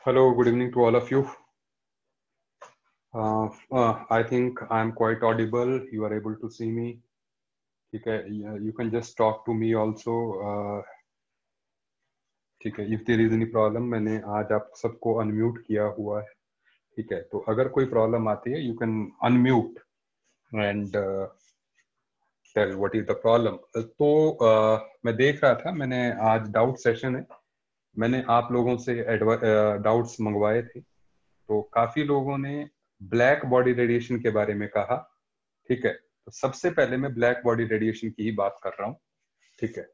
Hello, good evening to all of you. I think I'm quite audible. You are able to see me. ठीक है, you can just talk to me also. ठीक है, if there is any problem, मैंने आज आप सबको unmute किया हुआ है. ठीक है, तो अगर कोई प्रॉब्लम आती है, you can unmute and tell what is the problem. तो मैं देख रहा था, मैंने आज डाउट सेशन है, मैंने आप लोगों से डाउट्स मंगवाए थे. तो काफी लोगों ने ब्लैक बॉडी रेडिएशन के बारे में कहा. ठीक है, तो सबसे पहले मैं ब्लैक बॉडी रेडिएशन की ही बात कर रहा हूं. ठीक है,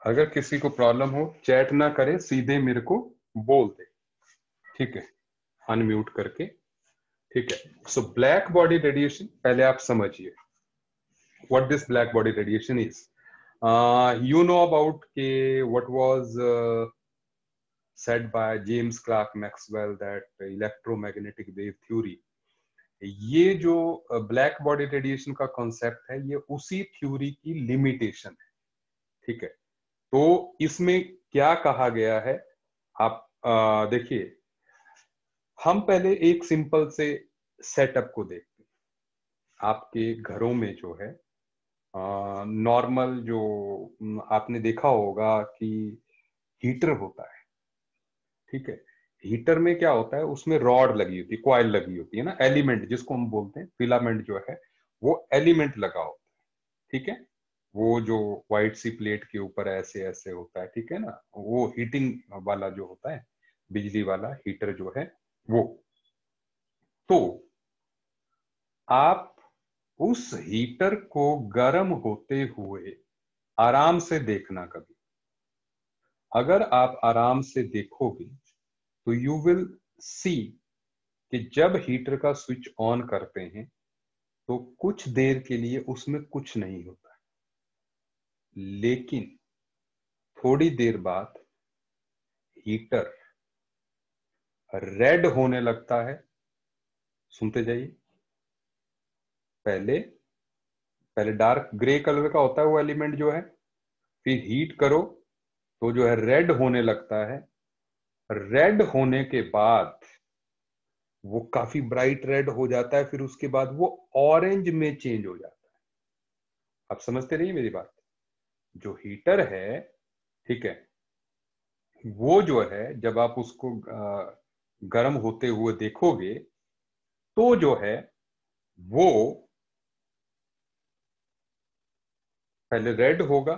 अगर किसी को प्रॉब्लम हो, चैट ना करे, सीधे मेरे को बोल दे. ठीक है, अनम्यूट करके. ठीक है, सो ब्लैक बॉडी रेडिएशन पहले आप समझिए what this black body radiation is. you know about what was said by James Clerk Maxwell, that electromagnetic wave theory. ये जो ब्लैक बॉडी रेडिएशन का कॉन्सेप्ट है, ये उसी थ्योरी की लिमिटेशन है. ठीक है, तो इसमें क्या कहा गया है, आप देखिए. हम पहले एक सिंपल से सेटअप को देखते हैं. आपके घरों में जो है नॉर्मल जो आपने देखा होगा कि हीटर होता है. ठीक है, हीटर में क्या होता है, उसमें रॉड लगी होती है, कॉइल लगी होती है ना, एलिमेंट जिसको हम बोलते हैं, फिलामेंट जो है वो एलिमेंट लगा होता है. ठीक है, वो जो व्हाइट सी प्लेट के ऊपर ऐसे ऐसे होता है. ठीक है ना, वो हीटिंग वाला जो होता है, बिजली वाला हीटर जो है वो. तो आप उस हीटर को गर्म होते हुए आराम से देखना. कभी अगर आप आराम से देखोगे तो यू विल सी कि जब हीटर का स्विच ऑन करते हैं तो कुछ देर के लिए उसमें कुछ नहीं होता है, लेकिन थोड़ी देर बाद हीटर रेड होने लगता है. सुनते जाइए. पहले पहले डार्क ग्रे कलर का होता है वो एलिमेंट जो है, फिर हीट करो तो जो है रेड होने लगता है. रेड होने के बाद वो काफी ब्राइट रेड हो जाता है, फिर उसके बाद वो ऑरेंज में चेंज हो जाता है. आप समझते रहिए मेरी बात. जो हीटर है, ठीक है, वो जो है जब आप उसको गर्म होते हुए देखोगे तो जो है वो पहले रेड होगा,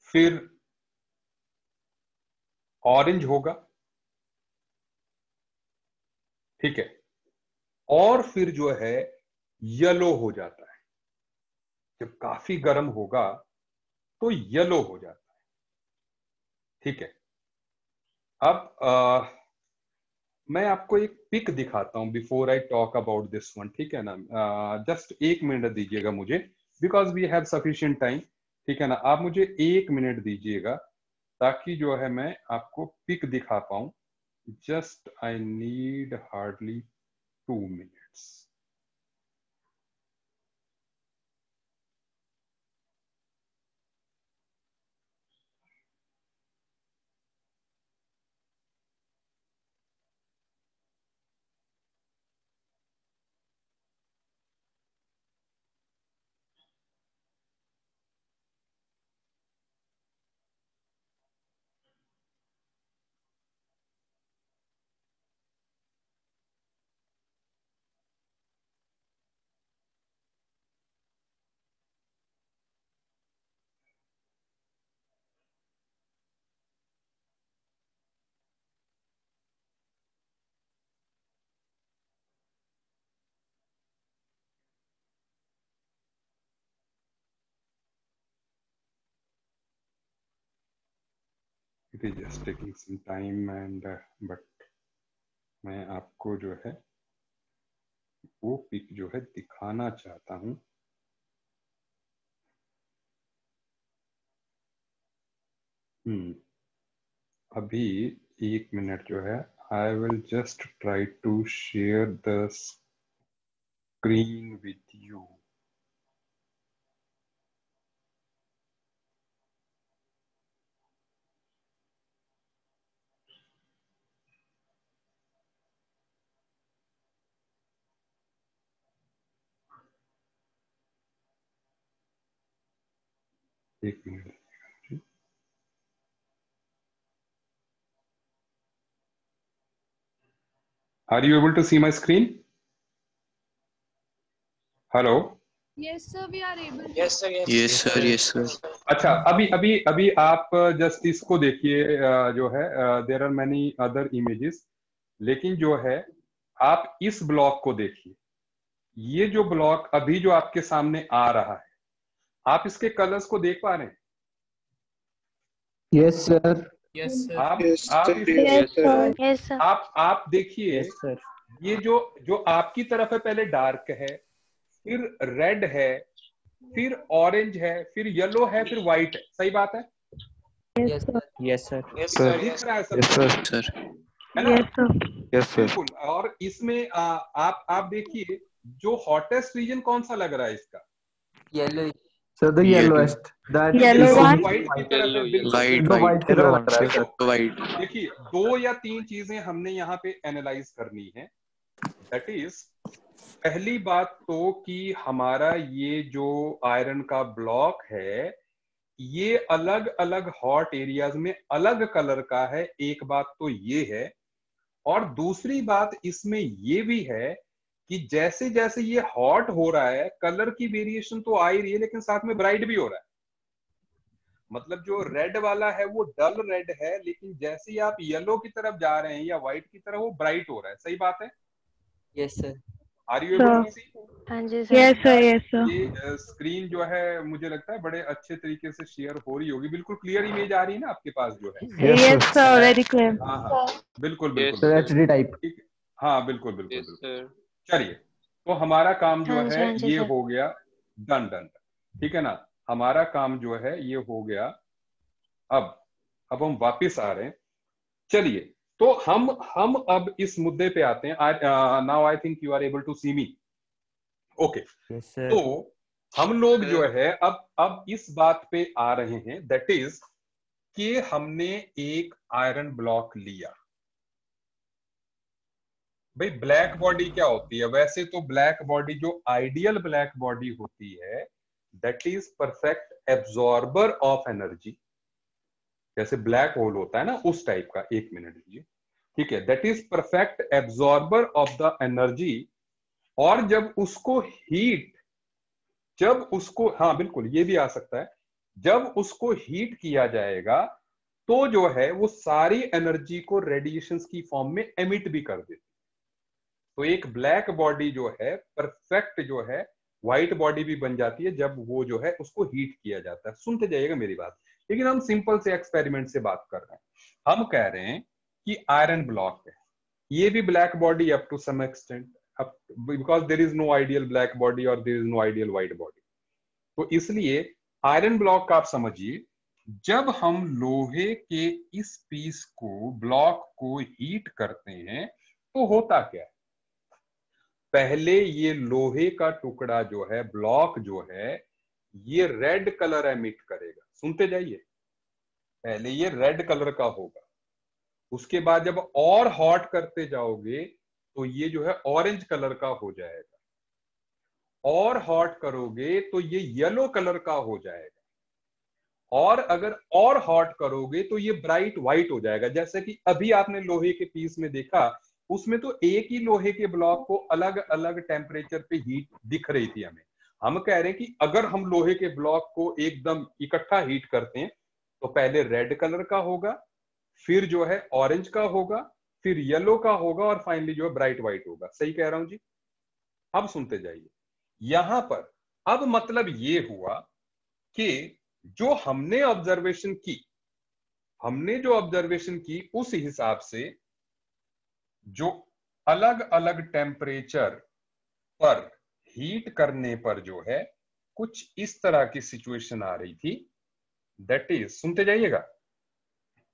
फिर ऑरेंज होगा. ठीक है, और फिर जो है येलो हो जाता है. जब काफी गर्म होगा तो येलो हो जाता है. ठीक है, अब मैं आपको एक पिक दिखाता हूं before I talk about this one. ठीक है ना, जस्ट एक मिनट दीजिएगा मुझे, because we have sufficient time. ठीक है ना, आप मुझे एक मिनट दीजिएगा ताकि जो है मैं आपको पिक दिखा पाऊं. Just I need hardly 2 minutes. It is just taking some time and but मैं आपको जो है वो पिक जो है दिखाना चाहता हूं. अभी 1 मिनट जो है, I will just try to share the screen with you. एक minute. Are you able to see my screen? Hello? Yes, sir, we are able to. Yes, sir. Yes, sir. Yes, sir. अच्छा, अभी अभी अभी आप just इसको देखिए, जो है there are many other images, लेकिन जो है आप इस ब्लॉक को देखिए। ये जो ब्लॉक अभी जो आपके सामने आ रहा है, आप इसके कलर्स को देख पा रहे हैं? Yes, sir. Yes, sir. आप Yes, आप sir. इसको Yes, sir. Yes, sir. आप देखिए, Yes, sir. ये जो जो आपकी तरफ है, पहले डार्क है, फिर रेड है, फिर ऑरेंज है, फिर येलो है, फिर व्हाइट है। सही बात है? Yes, sir. Yes, sir. Yes, sir. दिख Yes, रहा है सब? Yes, sir. Sir. है ना? Yes, sir. Yes, sir. बिल्कुल। और इसमें आप देखिए, जो हॉटेस्ट रीजन कौन सा लग रहा है इसका? yellow. Sir, the yellowest. That Yellow is one. White की तरफ है, बिल्कुल। White, white Yellow लग रहा है sir. one. देखिए, 2 या 3 चीजें हमने यहाँ पे एनालाइज करनी है। दैट इज, पहली बात तो कि हमारा ये जो आयरन का ब्लॉक है, ये अलग अलग हॉट एरियाज में अलग कलर का है। एक बात तो ये है, और दूसरी बात इसमें ये भी है कि जैसे जैसे ये हॉट हो रहा है, कलर की वेरिएशन तो आ ही रही है, लेकिन साथ में ब्राइट भी हो रहा है। मतलब जो रेड वाला है वो डल रेड है, लेकिन जैसे ही आप येलो की तरफ जा रहे हैं या व्हाइट की तरफ, वो ब्राइट हो रहा है। सही बात है? Yes, sir. Are you able to see? हाँ जी sir. Yes, sir. Yes, sir. ये स्क्रीन जो है, मुझे लगता है बड़े अच्छे तरीके से शेयर हो रही होगी। बिल्कुल क्लियर इमेज आ रही है ना आपके पास जो है? Yes, sir. Very clear. हाँ हाँ, बिल्कुल बिल्कुल। Sir, HD type. ठीक है, हाँ बिल्कुल बिल्कुल Yes, बिल्कुल। sir. चलिए, तो हमारा काम जो हाँ जी, है हाँ जी, ये सर। हो गया डन डन। ठीक है ना? हमारा काम जो है ये हो गया। अब हम वापस आ रहे हैं। चलिए, तो हम अब इस मुद्दे पे आते हैं। Now I think you are able to see me. Okay. Yes, sir. तो हम लोग जो है अब इस बात पे आ रहे हैं, दैट इज कि हमने एक आयरन ब्लॉक लिया। भाई, ब्लैक बॉडी क्या होती है? वैसे तो ब्लैक बॉडी, जो आइडियल ब्लैक बॉडी होती है, that is perfect absorber of energy. जैसे ब्लैक होल होता है ना, उस टाइप का। 1 मिनट दीजिए। ठीक है, that is perfect absorber of the energy. और जब उसको हाँ बिल्कुल, ये भी आ सकता है। जब उसको हीट किया जाएगा तो जो है वो सारी एनर्जी को रेडिएशंस की फॉर्म में एमिट भी कर देती। तो एक ब्लैक बॉडी जो है परफेक्ट जो है व्हाइट बॉडी भी बन जाती है जब वो जो है उसको हीट किया जाता है। सुनते जाइएगा मेरी बात। लेकिन हम सिंपल से एक्सपेरिमेंट से बात कर रहे हैं। हम कह रहे हैं कि आयरन ब्लॉक है, ये भी black body up to some extent, because there is no ideal black body और there is no ideal white body. तो इसलिए आयरन ब्लॉक का आप समझिए, जब हम लोहे के इस पीस को, ब्लॉक को हीट करते हैं तो होता क्या है? पहले ये लोहे का टुकड़ा जो है, ब्लॉक जो है, ये रेड कलर एमिट करेगा। सुनते जाइए। पहले ये रेड कलर का होगा, उसके बाद जब और हॉट करते जाओगे तो ये जो है ऑरेंज कलर का हो जाएगा, और हॉट करोगे तो ये येलो कलर का हो जाएगा, और अगर और हॉट करोगे तो ये ब्राइट व्हाइट हो जाएगा। जैसे कि अभी आपने लोहे के पीस में देखा, उसमें तो एक ही लोहे के ब्लॉक को अलग अलग टेम्परेचर पे हीट दिख रही थी हमें। हम कह रहे हैं कि अगर हम लोहे के ब्लॉक को एकदम इकट्ठा हीट करते हैं तो पहले रेड कलर का होगा, फिर जो है ऑरेंज का होगा, फिर येलो का होगा, और फाइनली जो है ब्राइट व्हाइट होगा। सही कह रहा हूं जी? अब सुनते जाइए। यहां पर अब मतलब ये हुआ कि जो हमने ऑब्जर्वेशन की उस हिसाब से जो अलग अलग टेम्परेचर पर हीट करने पर जो है कुछ इस तरह की सिचुएशन आ रही थी। दैट इज, सुनते जाइएगा,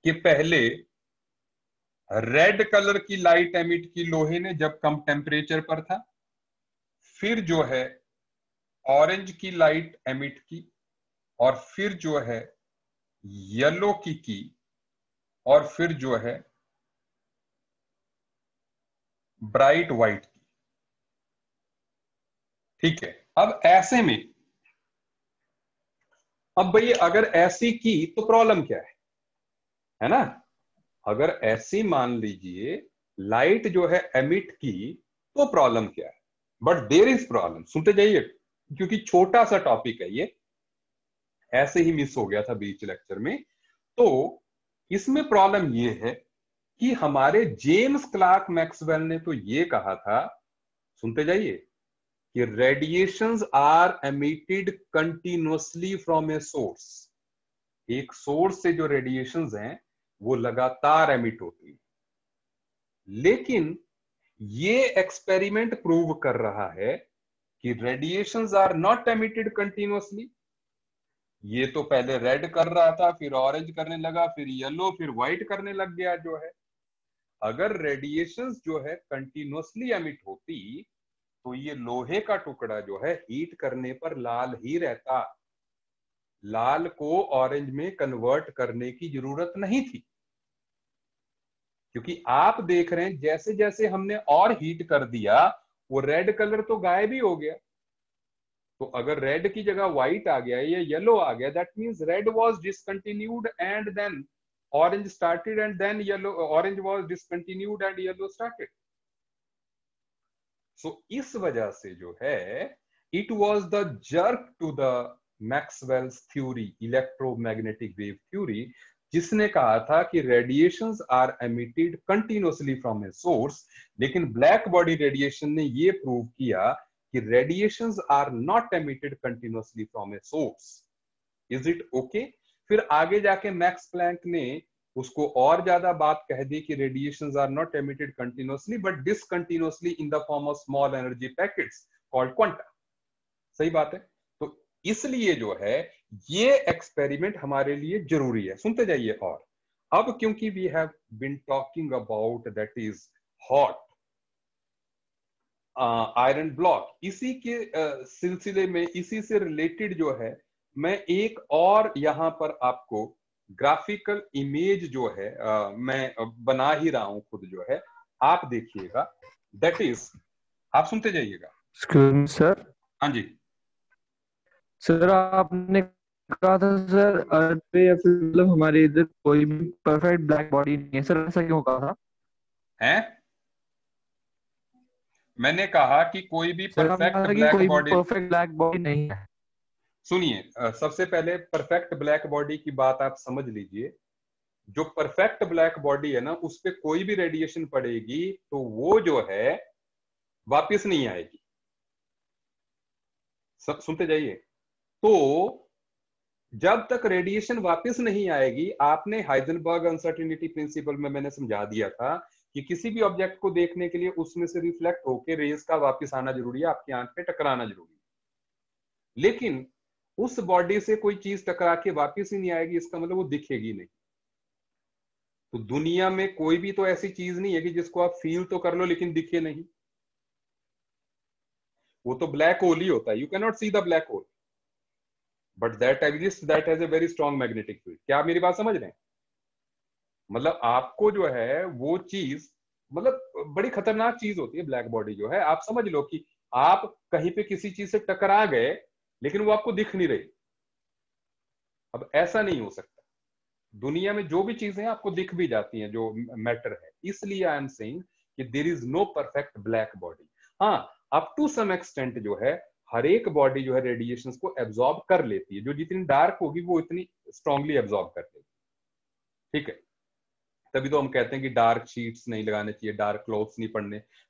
कि पहले रेड कलर की लाइट एमिट की लोहे ने जब कम टेम्परेचर पर था, फिर जो है ऑरेंज की लाइट एमिट की, और फिर जो है येलो की, और फिर जो है ब्राइट व्हाइट की। ठीक है, अब ऐसे में, अब भाई अगर ऐसी की तो प्रॉब्लम क्या है ना? अगर ऐसी मान लीजिए लाइट जो है एमिट की तो प्रॉब्लम क्या है? बट देयर इज प्रॉब्लम, सुनते जाइए क्योंकि छोटा सा टॉपिक है ये, ऐसे ही मिस हो गया था बीच लेक्चर में। तो इसमें प्रॉब्लम ये है कि हमारे जेम्स क्लार्क मैक्सवेल ने तो ये कहा था, सुनते जाइए, कि radiations are emitted continuously from a source. एक सोर्स से जो रेडिएशंस हैं वो लगातार एमिट होती है। लेकिन ये एक्सपेरिमेंट प्रूव कर रहा है कि radiations are not emitted continuously. ये तो पहले रेड कर रहा था, फिर ऑरेंज करने लगा, फिर येलो, फिर व्हाइट करने लग गया जो है। अगर रेडिएशंस जो है कंटिन्यूअसली एमिट होती तो ये लोहे का टुकड़ा जो है हीट करने पर लाल ही रहता, लाल को ऑरेंज में कन्वर्ट करने की जरूरत नहीं थी। क्योंकि आप देख रहे हैं जैसे जैसे हमने और हीट कर दिया वो रेड कलर तो गायब ही हो गया। तो अगर रेड की जगह व्हाइट आ गया या येलो आ गया, that means red was discontinued and then orange started, and then yellow, orange was discontinued and yellow started. So इस वजह से जो है it was the jerk to the Maxwell's theory, electromagnetic wave theory, जिसने कहा था कि radiations are emitted continuously from a source. लेकिन ब्लैक बॉडी रेडिएशन ने यह प्रूव किया कि radiations are not emitted continuously from a source. Is it okay? फिर आगे जाके मैक्स प्लैंक ने उसको और ज्यादा बात कह दी कि radiations are not emitted continuously but discontinuously in the form of small energy packets called quanta. सही बात है। तो इसलिए जो है ये एक्सपेरिमेंट हमारे लिए जरूरी है। सुनते जाइए। और अब क्योंकि we have been talking about that is hot iron block, इसी के सिलसिले में, इसी से रिलेटेड जो है मैं एक और यहां पर आपको ग्राफिकल इमेज जो है मैं बना ही रहा हूं खुद जो है, आप देखिएगा। दैट इज, आप सुनते जाइएगा। Excuse me sir. हाँ जी सर आपने कहा था सर अर्थ पे या फिर मतलब हमारे इधर कोई भी परफेक्ट ब्लैक बॉडी नहीं है, सर ऐसा क्यों कहा था? है, मैंने कहा कि कोई भी सर आपने परफेक्ट कहा कि ब्लैक कोई भी बॉडी, परफेक्ट ब्लैक बॉडी नहीं है। सुनिए सबसे पहले परफेक्ट ब्लैक बॉडी की बात आप समझ लीजिए। जो परफेक्ट ब्लैक बॉडी है ना, उस पे कोई भी रेडिएशन पड़ेगी तो वो जो है वापस नहीं आएगी। सुनते जाइए। तो जब तक रेडिएशन वापस नहीं आएगी, आपने हाइजेनबर्ग अनसर्टेनिटी प्रिंसिपल में मैंने समझा दिया था कि किसी भी ऑब्जेक्ट को देखने के लिए उसमें से रिफ्लेक्ट होकर रेज का वापस आना जरूरी है, आपकी आंख पे टकराना जरूरी है। लेकिन उस बॉडी से कोई चीज टकरा के वापस ही नहीं आएगी, इसका मतलब वो दिखेगी नहीं। तो दुनिया में कोई भी तो ऐसी चीज नहीं है कि जिसको आप फील तो कर लो लेकिन दिखे नहीं। वो तो ब्लैक होल ही होता है। You can not see the black hole but that exist, that has a very strong magnetic field. क्या आप मेरी बात समझ रहे हैं? मतलब आपको जो है वो चीज, मतलब बड़ी खतरनाक चीज होती है ब्लैक बॉडी जो है। आप समझ लो कि आप कहीं पे किसी चीज से टकरा गए लेकिन वो आपको दिख नहीं रही। अब ऐसा नहीं हो सकता। दुनिया में जो भी चीजें आपको दिख भी जाती हैं जो मैटर है। इसलिए आई एम सेइंग कि there is no perfect black body. हाँ, अप टू सम एक्सटेंट जो है हर एक बॉडी जो है रेडिएशंस को एब्जॉर्ब कर लेती है। जो जितनी डार्क होगी वो इतनी स्ट्रांगली एब्जॉर्ब कर लेगी। ठीक है, तभी तो हम कहते हैं कि डार्क शीट्स नहीं लगाने चाहिए, डार्क क्लोथ्स नहीं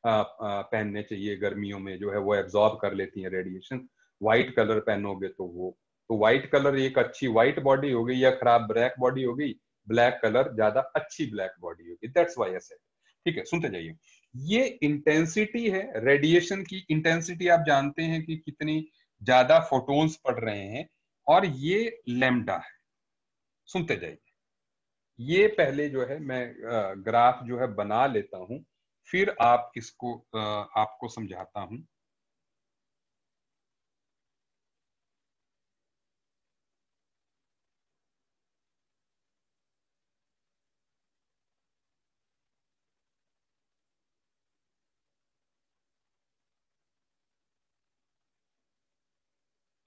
पहनने चाहिए। गर्मियों में जो है वो एब्जॉर्ब कर लेती है रेडिएशन। व्हाइट कलर पहनोगे तो वो, तो व्हाइट कलर एक अच्छी व्हाइट बॉडी हो गई या खराब ब्लैक बॉडी हो गई, ब्लैक कलर ज्यादा अच्छी ब्लैक बॉडी होगी। That's why I said. ठीक है, सुनते जाइए। ये इंटेंसिटी है रेडिएशन की। इंटेंसिटी आप जानते हैं कि कितनी ज्यादा फोटोन्स पड़ रहे हैं, और ये लैम्डा है। सुनते जाइए। ये पहले जो है मैं ग्राफ जो है बना लेता हूं, फिर आप इसको आपको समझाता हूं।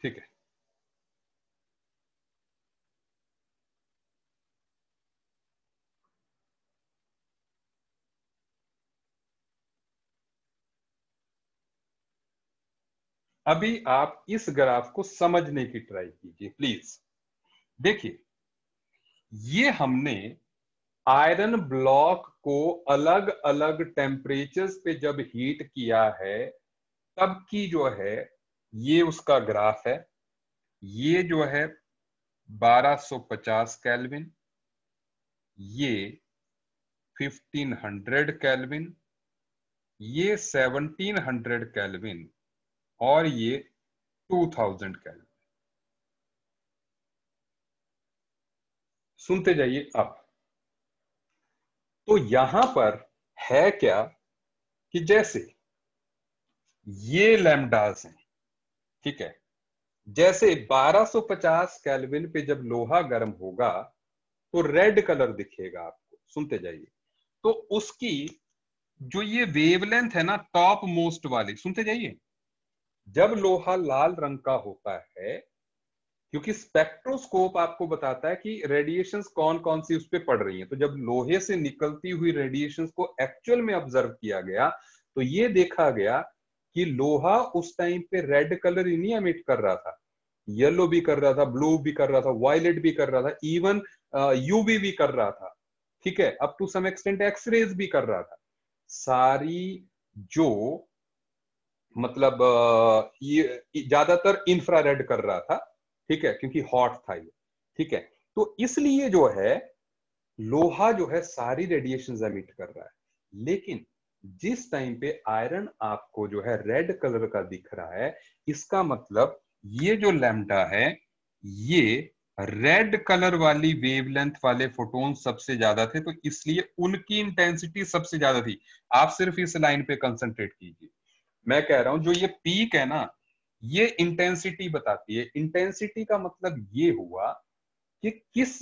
ठीक है, अभी आप इस ग्राफ को समझने की ट्राई कीजिए प्लीज। देखिए, ये हमने आयरन ब्लॉक को अलग अलग टेम्परेचर्स पे जब हीट किया है तब की जो है ये उसका ग्राफ है। ये जो है 1250 केल्विन, ये 1500 केल्विन, ये 1700 केल्विन और ये 2000 केल्विन। सुनते जाइए। अब तो यहां पर है क्या कि जैसे ये लैम्डास हैं, ठीक है, जैसे 1250 केल्विन पे जब लोहा गर्म होगा तो रेड कलर दिखेगा आपको। सुनते जाइए। तो उसकी जो ये वेवलेंथ है ना टॉप मोस्ट वाली, सुनते जाइए, जब लोहा लाल रंग का होता है, क्योंकि स्पेक्ट्रोस्कोप आपको बताता है कि रेडिएशंस कौन कौन सी उस पर पड़ रही हैं, तो जब लोहे से निकलती हुई रेडिएशंस को एक्चुअल में ऑब्जर्व किया गया तो ये देखा गया कि लोहा उस टाइम पे रेड कलर ही नहीं एमिट कर रहा था, येलो भी कर रहा था, ब्लू भी कर रहा था, वायलेट भी कर रहा था, इवन यूवी भी कर रहा था, ठीक है, up to some extent X rays भी कर रहा था। सारी जो मतलब ये ज्यादातर इंफ्रारेड कर रहा था, ठीक है, क्योंकि हॉट था ये, ठीक है। तो इसलिए जो है लोहा जो है सारी रेडिएशन एमिट कर रहा है। लेकिन जिस टाइम पे आयरन आपको जो है रेड कलर का दिख रहा है, इसका मतलब ये जो लैम्डा है ये रेड कलर वाली वेवलेंथ वाले फोटोन सबसे ज्यादा थे, तो इसलिए उनकी इंटेंसिटी सबसे ज्यादा थी। आप सिर्फ इस लाइन पे कंसंट्रेट कीजिए। मैं कह रहा हूं जो ये पीक है ना, ये इंटेंसिटी बताती है। इंटेंसिटी का मतलब ये हुआ कि किस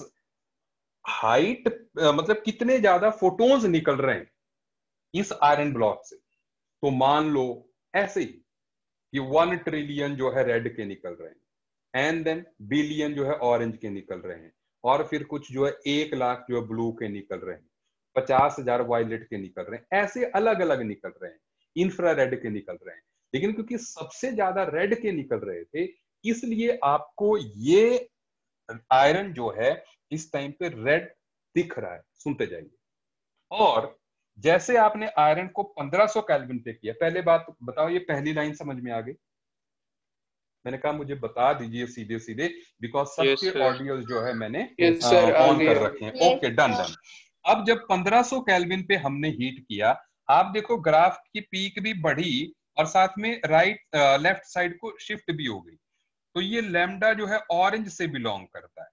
हाइट, मतलब कितने ज्यादा फोटोन्स निकल रहे हैं इस आयरन ब्लॉक से। तो मान लो ऐसे ही कि 1 ट्रिलियन जो है रेड के निकल रहे हैं, एंड देन बिलियन जो है ऑरेंज के निकल रहे हैं, और फिर कुछ जो है 1 लाख जो है ब्लू के निकल रहे हैं, 50,000 वायलेट के निकल रहे हैं, ऐसे अलग अलग निकल रहे हैं, इंफ्रारेड के निकल रहे हैं। लेकिन क्योंकि सबसे ज्यादा रेड के निकल रहे थे, इसलिए आपको ये आयरन जो है इस टाइम पे रेड दिख रहा है। सुनते जाइए। और जैसे आपने आयरन को 1500 केल्विन पे किया, पहले बात बताओ, ये पहली लाइन समझ में आ गई? मैंने कहा मुझे बता दीजिए सीधे सीधे, बिकॉज सबके ऑडियो जो है मैंने ऑन कर रखे हैं। Okay, done done. अब जब 1500 केल्विन पे हमने हीट किया, आप देखो ग्राफ की पीक भी बढ़ी और साथ में राइट लेफ्ट साइड को शिफ्ट भी हो गई। तो ये लैम्डा जो है ऑरेंज से बिलोंग करता है।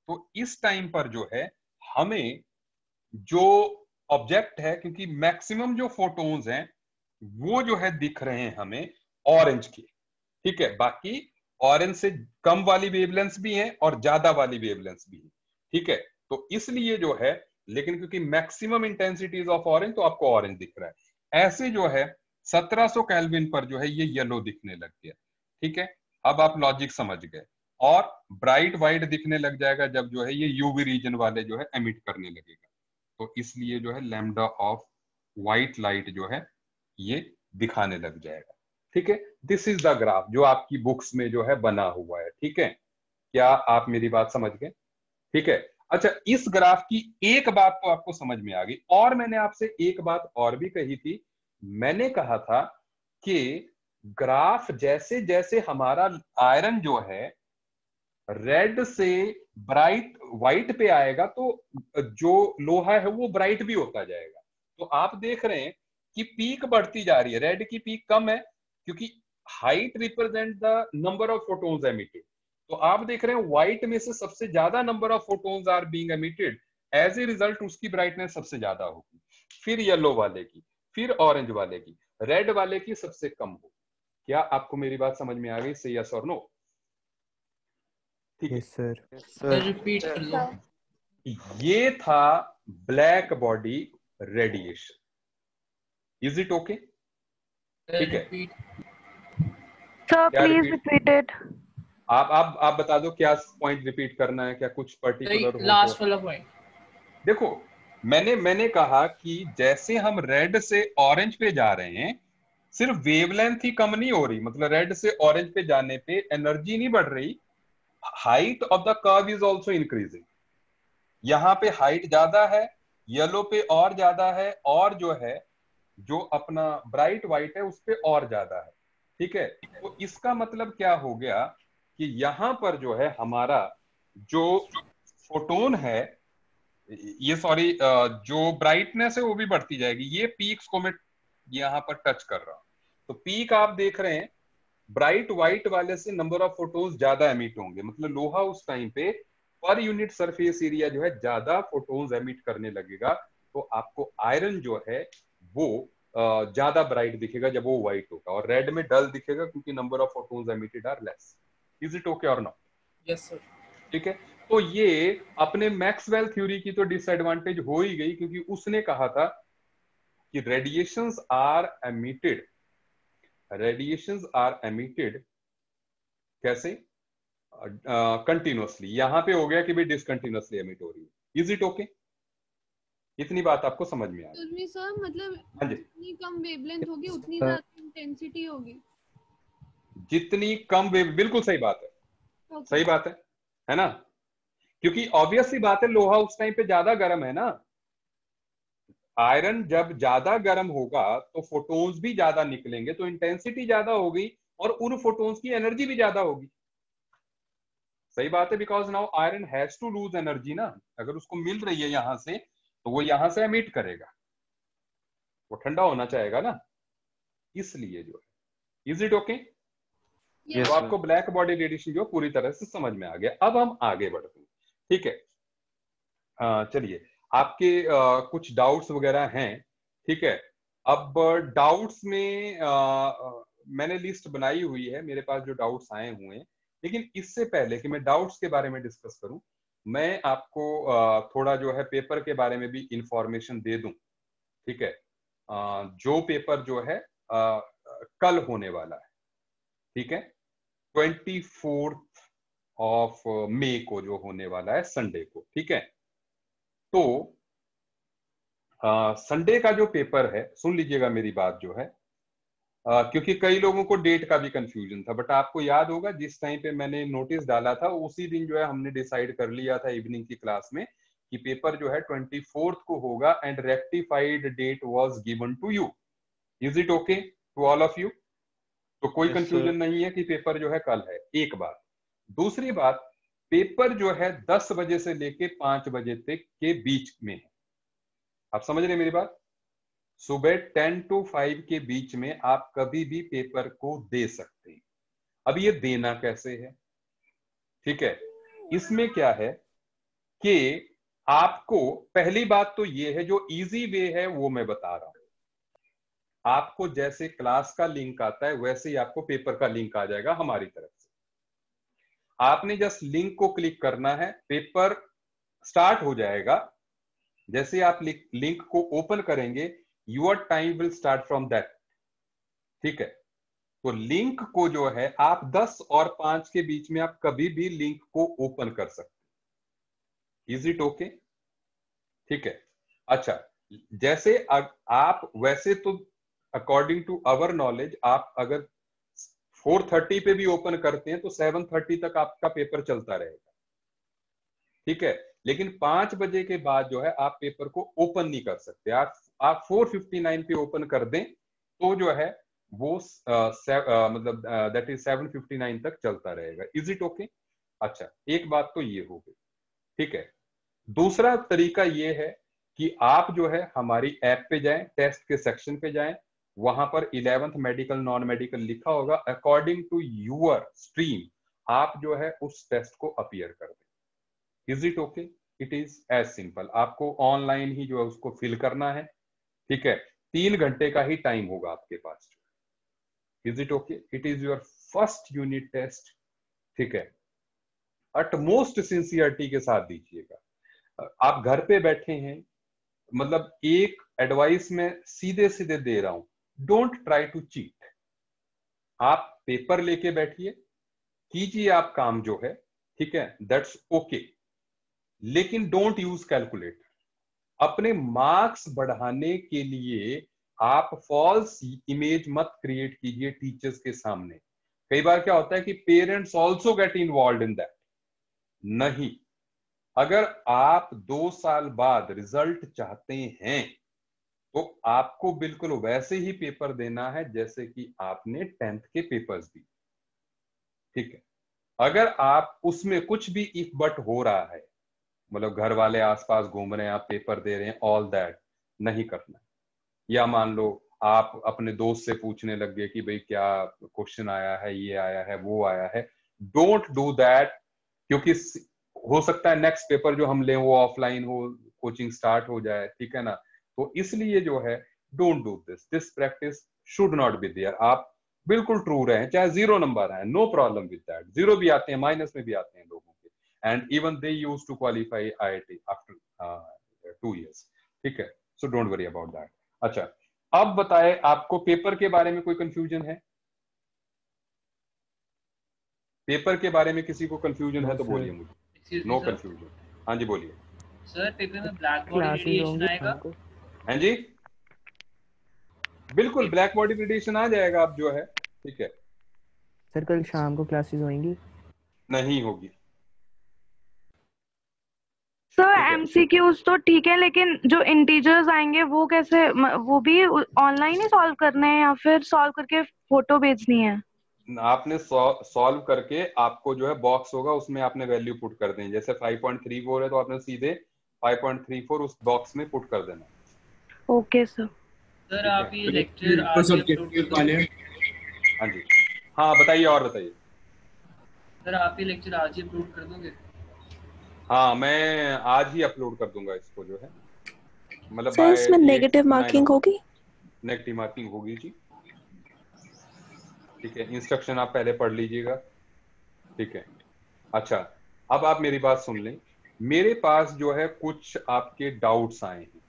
तो इस टाइम पर जो है हमें जो ऑब्जेक्ट है, क्योंकि मैक्सिमम जो फोटोन्स हैं वो जो है दिख रहे हैं हमें ऑरेंज के, ठीक है। बाकी ऑरेंज से कम वाली वेवलेंथ भी है और ज्यादा वाली वेवलेंथ भी है, ठीक है। तो इसलिए जो है, लेकिन क्योंकि मैक्सिमम इंटेंसिटीज ऑफ ऑरेंज, तो आपको ऑरेंज दिख रहा है। ऐसे जो है 1700 केल्विन पर जो है ये येलो दिखने लग गया, ठीक है। अब आप लॉजिक समझ गए। और ब्राइट व्हाइट दिखने लग जाएगा जब जो है ये यूवी रीजन वाले जो है एमिट करने लगेगा। तो इसलिए जो है लैम्डा ऑफ व्हाइट लाइट जो है ये दिखाने लग जाएगा, ठीक है। दिस इज द ग्राफ जो आपकी बुक्स में जो है बना हुआ है, ठीक है। क्या आप मेरी बात समझ गए? ठीक है। अच्छा, इस ग्राफ की एक बात तो आपको समझ में आ गई, और मैंने आपसे एक बात और भी कही थी। मैंने कहा था कि ग्राफ जैसे जैसे हमारा आयरन जो है रेड से ब्राइट व्हाइट पे आएगा, तो जो लोहा है वो ब्राइट भी होता जाएगा। तो आप देख रहे हैं कि पीक बढ़ती जा रही है, रेड की पीक कम है क्योंकि height represent the number of photons emitted. तो आप देख रहे हैं व्हाइट में से सबसे ज्यादा number of photons are being emitted, as a result उसकी ब्राइटनेस सबसे ज्यादा होगी, फिर येलो वाले की, फिर ऑरेंज वाले की, रेड वाले की सबसे कम होगी। क्या आपको मेरी बात समझ में आ गई? से यस और नो? ठीक है, यस सर। सर रिपीट कर लो। ये था black body radiation. Is it okay? ठीक है, रिपीट। Sir, क्या please रिपीट? repeat it. आप बता दो क्या पॉइंट रिपीट करना है, क्या कुछ पर्टिकुलर हो लास्ट तो? वाला पॉइंट। देखो, मैंने कहा कि जैसे हम रेड से ऑरेंज पे जा रहे हैं, सिर्फ वेवलेंथ ही कम नहीं हो रही, मतलब रेड से ऑरेंज पे जाने पे एनर्जी नहीं बढ़ रही, height of the curve is also increasing. यहाँ पे हाइट ज्यादा है, येलो पे और ज्यादा है, और जो है जो अपना ब्राइट व्हाइट है उस पे और ज्यादा है। ठीक है, तो इसका मतलब क्या हो गया कि यहां पर जो है हमारा जो फोटोन है, ये सॉरी, जो ब्राइटनेस है वो भी बढ़ती जाएगी। ये पीक्स को मैं यहां पर टच कर रहा हूं, तो पीक आप देख रहे हैं, ब्राइट व्हाइट वाले से नंबर ऑफ फोटोन्स ज्यादा एमिट होंगे, मतलब लोहा उस टाइम पे पर यूनिट सरफेस एरिया जो है ज्यादा फोटोन्स एमिट करने लगेगा। तो आपको आयरन जो है वो ज्यादा ब्राइट दिखेगा जब वो व्हाइट होगा, और रेड में डल दिखेगा क्योंकि number of photons emitted are less. Is it okay और नॉट? Yes sir. ठीक है, तो ये अपने मैक्सवेल थ्योरी की तो डिसएडवांटेज हो ही गई, क्योंकि उसने कहा था कि रेडिएशंस आर एमिटेड कैसे? कंटिन्यूअसली। यहां पे हो गया कि भाई डिसकंटिन्यूअसली एमिट हो रही है। Is it okay? इतनी बात आपको समझ में आ गई? उसमें सर मतलब हाँ जी, जितनी कम वेवलेंथ होगी उतनी सर। ज्यादा इंटेंसिटी होगी। जितनी कम वेव, बिल्कुल सही बात है, ओके। सही बात है ना? क्योंकि ऑब्वियस सी बात है, लोहा उस टाइम पे ज्यादा गर्म है ना। आयरन जब ज्यादा गर्म होगा तो फोटोन्स भी ज्यादा निकलेंगे, तो इंटेंसिटी ज्यादा होगी और उन फोटोन्स की एनर्जी भी ज्यादा होगी। सही बात है, because now iron has to lose energy ना। अगर उसको मिल रही है यहां से तो वो यहां से एमिट करेगा, वो ठंडा होना चाहेगा ना, इसलिए जो है। Is it okay? यस तो आपको ब्लैक बॉडी रेडिएशन जो पूरी तरह से समझ में आ गया। अब हम आगे बढ़ते हैं। ठीक है, चलिए, आपके कुछ डाउट्स वगैरह हैं? ठीक है, अब डाउट्स में मैंने लिस्ट बनाई हुई है, मेरे पास जो डाउट्स आए हुए हैं। लेकिन इससे पहले कि मैं डाउट्स के बारे में डिस्कस करूं, मैं आपको थोड़ा जो है पेपर के बारे में भी इंफॉर्मेशन दे दूं। ठीक है, जो पेपर जो है कल होने वाला है, ठीक है, 24 ऑफ मई को जो होने वाला है, संडे को। ठीक है, तो संडे का जो पेपर है, सुन लीजिएगा मेरी बात जो है, क्योंकि कई लोगों को डेट का भी कंफ्यूजन था, बट आपको याद होगा जिस टाइम पे मैंने नोटिस डाला था उसी दिन जो है हमने डिसाइड कर लिया था इवनिंग की क्लास में कि पेपर जो है 24 को होगा, and rectified date was given to you. Is it okay to all of you? तो कोई कंफ्यूजन नहीं है कि पेपर जो है कल है, एक बात। दूसरी बात, पेपर जो है 10 बजे से लेके 5 बजे तक के बीच में है। आप समझ रहे हैं मेरी बात? सुबह 10 to 5 के बीच में आप कभी भी पेपर को दे सकते हैं। अब ये देना कैसे है? ठीक है, इसमें क्या है कि आपको पहली बात तो ये है, जो इजी वे है वो मैं बता रहा हूं। आपको जैसे क्लास का लिंक आता है वैसे ही आपको पेपर का लिंक आ जाएगा हमारी तरफ से। आपने जस्ट लिंक को क्लिक करना है, पेपर स्टार्ट हो जाएगा। जैसे आप लिंक को ओपन करेंगे, your time will start from that. ठीक है, तो लिंक को जो है आप 10 और 5 के बीच में आप कभी भी लिंक को ओपन कर सकते। Is it okay? ठीक है, अच्छा, जैसे आप वैसे तो अकॉर्डिंग टू अवर नॉलेज आप अगर 4:30 पे भी ओपन करते हैं तो 7:30 तक आपका पेपर चलता रहेगा। ठीक है, लेकिन 5 बजे के बाद जो है आप पेपर को ओपन नहीं कर सकते। आप 4:59 पे ओपन कर दें तो जो है वो मतलब दैट इज 7:59 तक चलता रहेगा। Is it okay? अच्छा, एक बात तो ये हो गई। ठीक है, दूसरा तरीका ये है कि आप जो है हमारी ऐप पे जाएं, टेस्ट के सेक्शन पे जाएं, वहां पर 11th मेडिकल नॉन मेडिकल लिखा होगा, अकॉर्डिंग टू यूर स्ट्रीम आप जो है उस टेस्ट को अपीयर कर दें। Is it okay? It is as simple. आपको ऑनलाइन ही जो है उसको फिल करना है, ठीक है। 3 घंटे का ही टाइम होगा आपके पास। Is it okay? It is your first unit test, ठीक है। अटमोस्ट सिंसियरिटी के साथ दीजिएगा। आप घर पे बैठे हैं, मतलब एक एडवाइस में सीधे सीधे दे रहा हूं, डोंट ट्राई टू चीट। आप पेपर लेके बैठिए, कीजिए आप काम जो है, ठीक है, दैट्स ओके, लेकिन डोंट यूज कैलकुलेटर। अपने मार्क्स बढ़ाने के लिए आप फॉल्स इमेज मत क्रिएट कीजिए टीचर्स के सामने। कई बार क्या होता है कि parents also get involve in that. नहीं, अगर आप 2 साल बाद रिजल्ट चाहते हैं तो आपको बिल्कुल वैसे ही पेपर देना है जैसे कि आपने 10th के पेपर्स दिए, ठीक है। अगर आप उसमें कुछ भी इफ बट हो रहा है, मतलब घर वाले आसपास घूम रहे हैं, आप पेपर दे रहे हैं, ऑल दैट नहीं करना। या मान लो आप अपने दोस्त से पूछने लग गए कि भाई क्या क्वेश्चन आया है, ये आया है, वो आया है, डोंट डू दैट। क्योंकि हो सकता है नेक्स्ट पेपर जो हम लें वो ऑफलाइन हो, कोचिंग स्टार्ट हो जाए, ठीक है ना। तो इसलिए जो है don't do this practice should not be there. आप बिल्कुल ट्रू रहे, चाहे 0 नंबर आए, नो प्रॉब्लम विद दैट। 0 भी आते हैं, माइनस में भी आते हैं लोगों के, and even they use to qualify IIT after 2 years, ठीक है। So don't worry about that. अच्छा, अब बताए आपको पेपर के बारे में कोई कंफ्यूजन है? पेपर के बारे में किसी को कंफ्यूजन है तो बोलिए मुझे। Excuse me, नो sir. कंफ्यूजन। हाँ जी बोलिए। सर पेपर में ब्लैक बॉडी क्लासेस रेडिएशन होंगी आएगा? शाम को। हाँ जी, बिल्कुल ब्लैक बॉडी रेडिएशन आ जाएगा आप जो है, ठीक है। सर कल शाम को क्लासेस होंगी। नहीं होगी, सर ठीक है। एमसीक्यूज तो ठीक है, लेकिन जो इंटीजर्स आएंगे वो कैसे, वो भी ऑनलाइन ही सॉल्व करने हैं या फिर सॉल्व करके फोटो भेजनी है? आपने सॉल्व करके आपको जो है बॉक्स होगा, उसमें आपने वैल्यू पुट कर दें। जैसे 5.34 है तो आपने सीधे 5.34 उस बॉक्स में पुट कर देना। Okay sir. सर ठीक आप है। ये लेक्चर आज ही अपलोड कर दोगे? हाँ जी, हाँ बताइए और बताइए। सर आप ये लेक्चर आज ही अपलोड कर दोगे? हाँ मैं आज ही अपलोड कर दूंगा इसको जो है, मतलब सर इसमें नेगेटिव मार्किंग होगी? नेगेटिव मार्किंग होगी जी, ठीक है। इंस्ट्रक्शन आप पहले पढ़ लीजिएगा, ठीक है। अच्छा, अब आप मेरी बात सुन लें। मेरे पास जो है कुछ आपके डाउट्स आए हैं,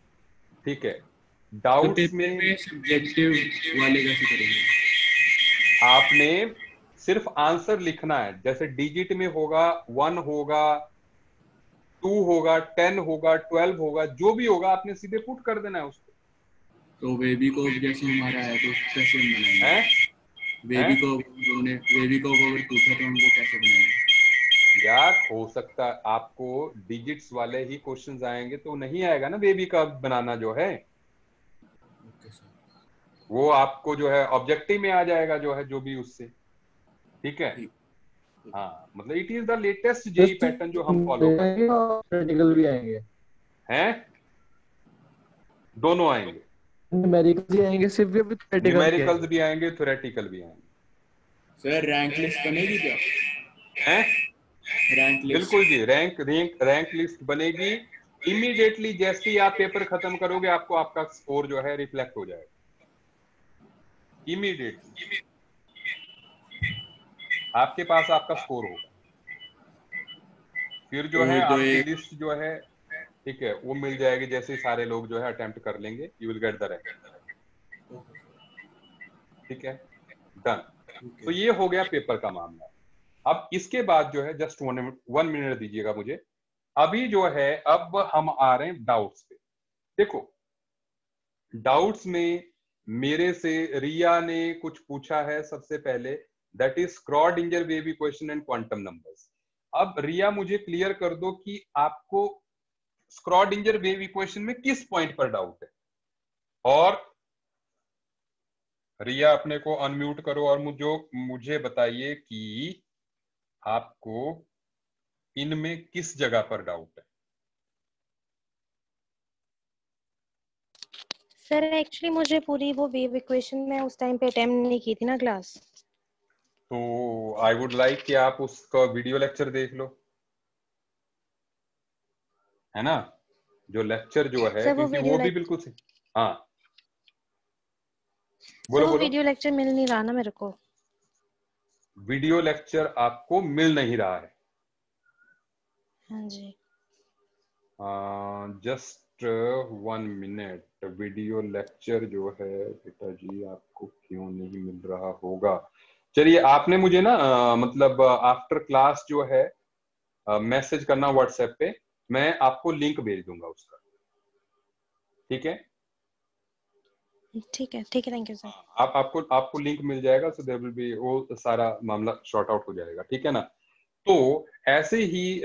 ठीक है। डाउट्स में सब्जेक्टिव वाले कैसे करेंगे? आपने सिर्फ आंसर लिखना है। जैसे डिजिट में होगा 1 होगा, 2 होगा, 10 होगा, 12 होगा, जो भी होगा आपने सीधे पुट कर देना है उसको। तो बेबी को जैसे हमारा है तो कैसे हम बनाएंगे? हैं? बेबी को अगर पूछा तो हम वो कैसे बनाएंगे? यार हो सकता है आपको डिजिट्स वाले ही क्वेश्चंस आएंगे तो नहीं आएगा ना बेबी का बनाना जो है। वो आपको जो है ऑब्जेक्टिव में आ जाएगा जो है, जो भी उससे, ठीक है। हाँ मतलब it is the latest JEE pattern जो हम फॉलो कर रहे हैं। प्रैक्टिकल भी आएंगे हैं? दोनों आएंगे, न्यूमेरिकल्स भी आएंगे सिर्फ, या प्रैक्टिकल न्यूमेरिकल्स भी आएंगे, थ्योरेटिकल भी आएंगे। सर रैंक लिस्ट बनेगी क्या? हैं? रैंक लिस्ट बिल्कुल जी, रैंक लिस्ट बनेगी। इमीडिएटली जैसे ही आप पेपर खत्म करोगे आपको आपका स्कोर जो है रिफ्लेक्ट हो जाएगा इमीडिएटली। आपके पास आपका स्कोर होगा, फिर जो है तो आपकी लिस्ट जो है, ठीक है, वो मिल जाएगी। जैसे सारे लोग जो है अटेम्प्ट कर लेंगे, you will get the rank, ठीक है, डन। तो ये हो गया पेपर का मामला। अब इसके बाद जो है जस्ट 1 मिनट दीजिएगा मुझे। अभी जो है अब हम आ रहे हैं डाउट्स पे। देखो डाउट्स में मेरे से रिया ने कुछ पूछा है सबसे पहले, that is Schrodinger wave equation and quantum numbers. अब रिया मुझे क्लियर कर दो कि आपको स्क्रॉडिंजर वेव इक्वेशन में किस पॉइंट पर डाउट है। और रिया अपने को अनम्यूट करो और मुझे बताइए कि आपको इनमें किस जगह पर डाउट है। सर एक्चुअली मुझे पूरी वो वेव इक्वेशन में उस टाइम पे अटेम्प्ट नहीं की थी ना क्लास। तो आई वुड लाइक कि आप उसका वीडियो लेक्चर देख लो। है ना, जो लेक्चर जो है, सर वो क्योंकि वीडियो वो भी बिल्कुल सही। हाँ बोलो वो बोलो। वीडियो लेक्चर मिल नहीं रहा ना मेरे को। वीडियो लेक्चर आपको मिल नहीं रहा है? हाँ जी। Just 1 minute. वीडियो लेक्चर जो है बेटा जी आपको क्यों नहीं मिल रहा होगा? चलिए आपने मुझे ना मतलब आफ्टर क्लास जो है मैसेज करना व्हाट्सएप पे, मैं आपको लिंक भेज दूंगा उसका, ठीक है? ठीक है थैंक यू सर। आपको लिंक मिल जाएगा, सो देयर विल बी, वो सारा मामला शॉर्ट आउट हो जाएगा, ठीक है ना? तो ऐसे ही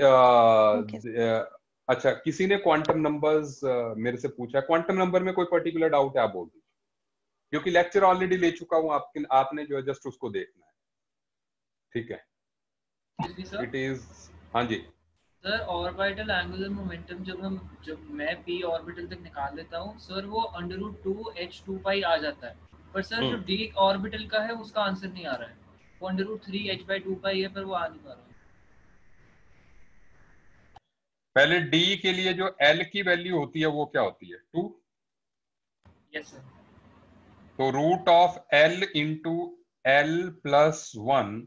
अच्छा, किसी ने क्वांटम नंबर्स मेरे से पूछा, क्वांटम नंबर में कोई पर्टिकुलर डाउट है आप बोल दीजिए, क्योंकि लेक्चर ऑलरेडी ले चुका हूं, आपने जो है जस्ट उसको देखना है, ठीक है? इट इज, हाँ जी सर ऑर्बिटल एंगुलर मोमेंटम जब मैं p ऑर्बिटल तक निकाल लेता हूँ सर, वो √2h2 पाई आ जाता है, पर सर जो d ऑर्बिटल का है उसका आंसर नहीं आ रहा है, वो √3h/2 पाई है, पर वो आ नहीं पा रहा है। पहले d के लिए जो l की वैल्यू होती है वो क्या होती है? 2। Yes sir. तो √l इंटू l+1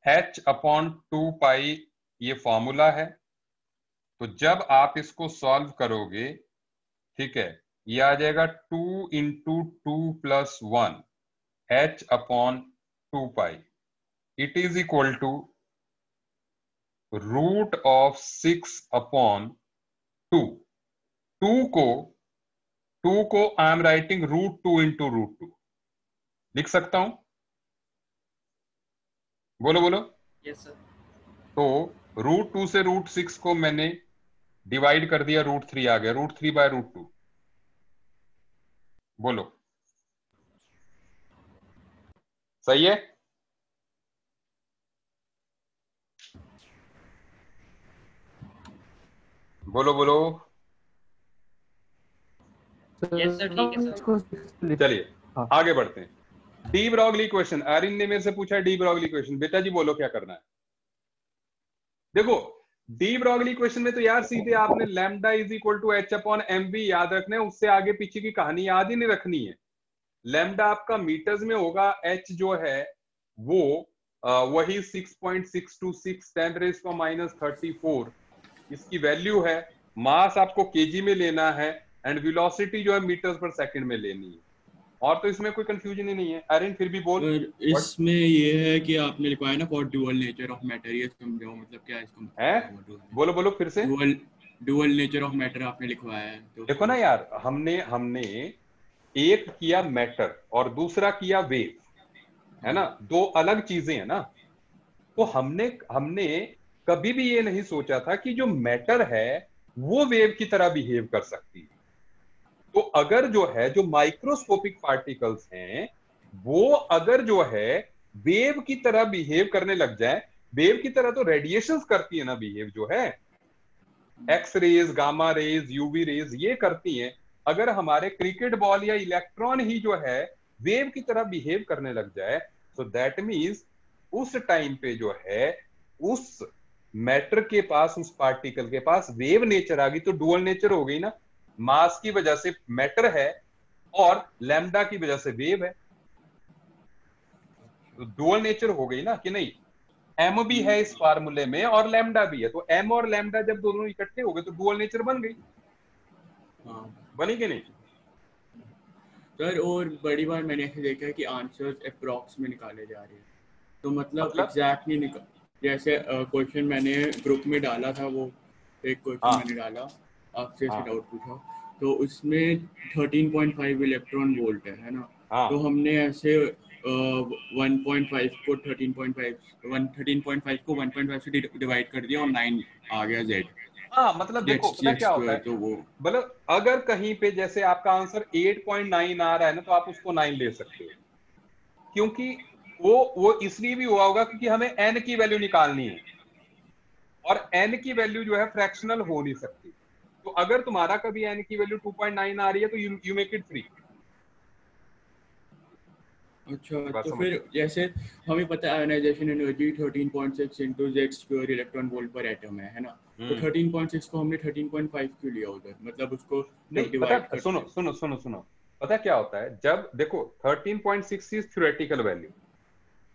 h/2 ये फॉर्मूला है। तो जब आप इसको सॉल्व करोगे, ठीक है, ये आ जाएगा 2 into 2+1 h/2 it is equal to √6/2। 2 को आई एम राइटिंग √2 इंटू √2 लिख सकता हूं, बोलो बोलो। Yes sir. तो √2 से √6 को मैंने डिवाइड कर दिया, √3 आ गया, √3/√2, बोलो सही है? बोलो बोलो। यस सर, ठीक है सर। चलिए आगे बढ़ते हैं। डी ब्रॉगली क्वेश्चन, आरिन ने मेरे से पूछा डी ब्रॉगली क्वेश्चन, बेटा जी बोलो क्या करना है? देखो डी ब्रॉगली क्वेश्चन में तो यार सीधे आपने lambda is equal to h/mv याद रखना है, उससे आगे पीछे की कहानी याद ही नहीं रखनी है। लैम्डा आपका मीटर्स में होगा, h जो है वो वही 6.626 10⁻⁻34 इसकी वैल्यू है। मास आपको केजी में लेना है एंड वेलोसिटी जो है मीटर्स पर सेकंड में लेनी है, और तो इसमें कोई कंफ्यूजन ही नहीं है। अरिन फिर भी बोल। इसमें ये है कि आपने लिखवाया ना for dual nature of matter, ये समझाओ मतलब क्या है इसका है? बोलो बोलो फिर से। ड्यूअल नेचर ऑफ मैटर आपने लिखवाया है तो देखो ना यार, हमने एक किया मैटर और दूसरा किया वेव, है ना, दो अलग चीजें है ना। तो हमने कभी भी ये नहीं सोचा था कि जो मैटर है वो वेव की तरह बिहेव कर सकती है। तो अगर जो है जो माइक्रोस्कोपिक पार्टिकल्स हैं वो अगर जो है वेव की तरह बिहेव करने लग जाए, वेव की तरह तो रेडिएशंस करती है ना बिहेव, जो है X rays, gamma rays, UV rays ये करती हैं। अगर हमारे क्रिकेट बॉल या इलेक्ट्रॉन ही जो है वेव की तरह बिहेव करने लग जाए, तो दैट मींस उस टाइम पे जो है उस मैटर के पास, उस पार्टिकल के पास वेव नेचर आ गई। तो डुअल नेचर हो गई ना, मास की वजह से मैटर है और लैम्डा की वजह से वेव है, तो डुअल नेचर हो गई ना कि नहीं? एम भी है इस फार्मूले में और लैम्डा भी है, तो एम और लैम्डा जब दोनों इकट्ठे हो गए तो डुअल नेचर बन गई। बनी कि नहीं सर? और बड़ी बार मैंने ऐसे देखा है कि आंसर्स अप्रॉक्स में निकाले जा रहे हैं, तो मतलब एग्जैक्ट नहीं निकाल, जैसे क्वेश्चन मैंने ग्रुप में डाला था, वो एक क्वेश्चन मैंने डाला आपसे डाउट पूछा, तो उसमें 13.5 इलेक्ट्रॉन वोल्ट है ना, तो हमने ऐसे 1.5 को 13.5 को 1.5 से डिवाइड कर दिया और 9 आ गया Z। हाँ मतलब देखो पता क्या होता है, तो वो मतलब अगर कहीं पे जैसे आपका आंसर 8.9 आ रहा है ना, तो आप उसको 9 ले सकते हो, क्योंकि वो इसलिए भी हुआ होगा क्योंकि हमें n की वैल्यू निकालनी है और n की वैल्यू जो है फ्रैक्शनल हो नहीं सकती। तो अगर तुम्हारा कभी n की वैल्यू 2.9 आ रही है तो यू मेक इट 3। अच्छा, बात तो समझ फिर रहे हो? जैसे हमें पता है ionisation energy 13.6 into Z square electron volt पर एटम है ना? तो 13.6 को हमने 13.5 क्यों लिया उधर? मतलब उसको नहीं जब पता, डिवाइड करते सुनो हैं। सुनो सुनो सुनो, पता क्या होता है, जब देखो 13.6 इज थ्योरेटिकल वैल्यू,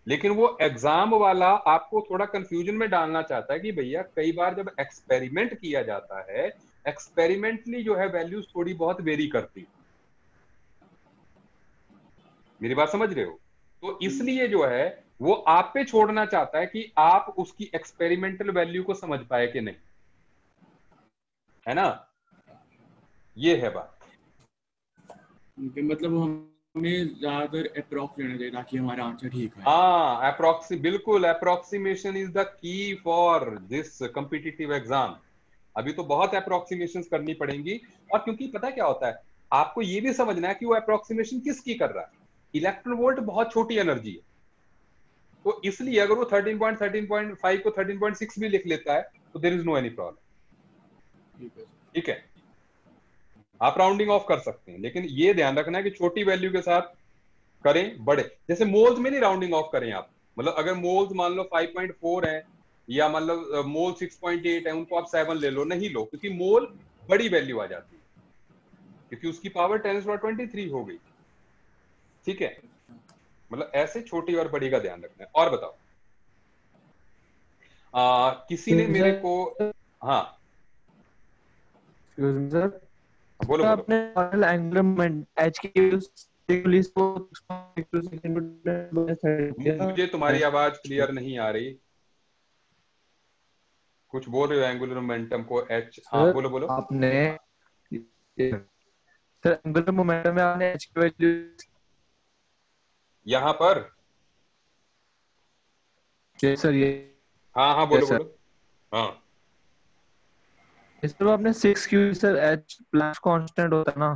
लेकिन वो एग्जाम वाला आपको थोड़ा कंफ्यूजन में डालना चाहता है कि भैया कई बार जब एक्सपेरिमेंट किया जाता है, एक्सपेरिमेंटली जो है वैल्यूज थोड़ी बहुत वेरी करती, मेरी बात समझ रहे हो? तो इसलिए जो है वो आप पे छोड़ना चाहता है कि आप उसकी एक्सपेरिमेंटल वैल्यू को समझ पाए कि नहीं, है ना? ये है बात। मतलब हमें ज्यादातर अप्रॉक्स लेना चाहिए ताकि हमारा आंसर ठीक है। हाँ, बिल्कुल, approximation is the key for this competitive exam. अभी तो बहुत अप्रोक्सीमेशन करनी पड़ेंगी, और क्योंकि पता क्या होता है, आपको ये भी समझना है कि वो अप्रोक्सीमेशन किसकी कर रहा है। इलेक्ट्रॉन वोल्ट बहुत छोटी एनर्जी है, तो इसलिए अगर वो 13.5 को 13.6 भी लिख लेता है तो there is no any problem. ठीक है। ठीक है, आप राउंडिंग ऑफ कर सकते हैं, लेकिन ये ध्यान रखना है कि छोटी वैल्यू के साथ करें, बड़े जैसे मोल्स में नहीं राउंडिंग ऑफ करें आप। मतलब अगर मोल्स मान लो 5.4 है, या मतलब मोल 6.8 है, उनको आप 7 ले लो, नहीं लो, क्योंकि मोल बड़ी वैल्यू आ जाती है, क्योंकि उसकी पावर 10⁻23 हो गई। ठीक है, मतलब ऐसे छोटी और बड़ी का ध्यान रखना है। और बताओ, किसी ने मेरे को, हाँ एक्सक्यूज मी सर, बोलो बोलो। आपने एंगुलर मोमेंट एच की पुलिस को मुझे तुम्हारी आवाज क्लियर नहीं आ रही, कुछ बोल रहे हो एंगुलर मोमेंटम को एच, हाँ सर बोलो बोलो। आपने सर एंगुलर मोमेंटम में आपने एच की वैल्यू यहां पर, सर ये हाँ हाँ बोलो सर बोलो। हाँ सर वो आपने 6 Q sir H plus constant होता है ना?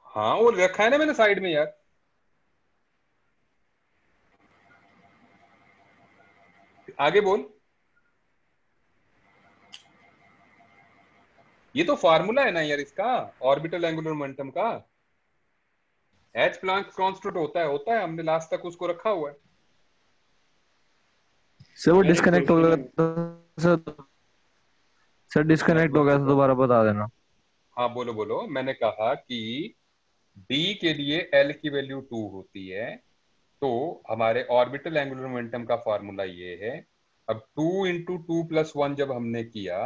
हाँ, वो रखा है ना मैंने साइड में यार। आगे बोल। ये तो फार्मूला है ना यार इसका, ऑर्बिटल एंगुलर मोमेंटम का। एच प्लैंक कांस्टेंट होता है, हमने लास्ट तक उसको रखा हुआ है। सर वो सर एक डिस्कनेक्ट हो गया क्वेश्चन सर सर डिस्कनेक्ट हो गया तो दोबारा बता देना। हाँ बोलो बोलो, मैंने कहा कि डी के लिए एल की वैल्यू 2 होती है, तो हमारे ऑर्बिटल एंगुलर मोमेंटम का फॉर्मूला ये है। अब 2 × 2 + 1 जब हमने किया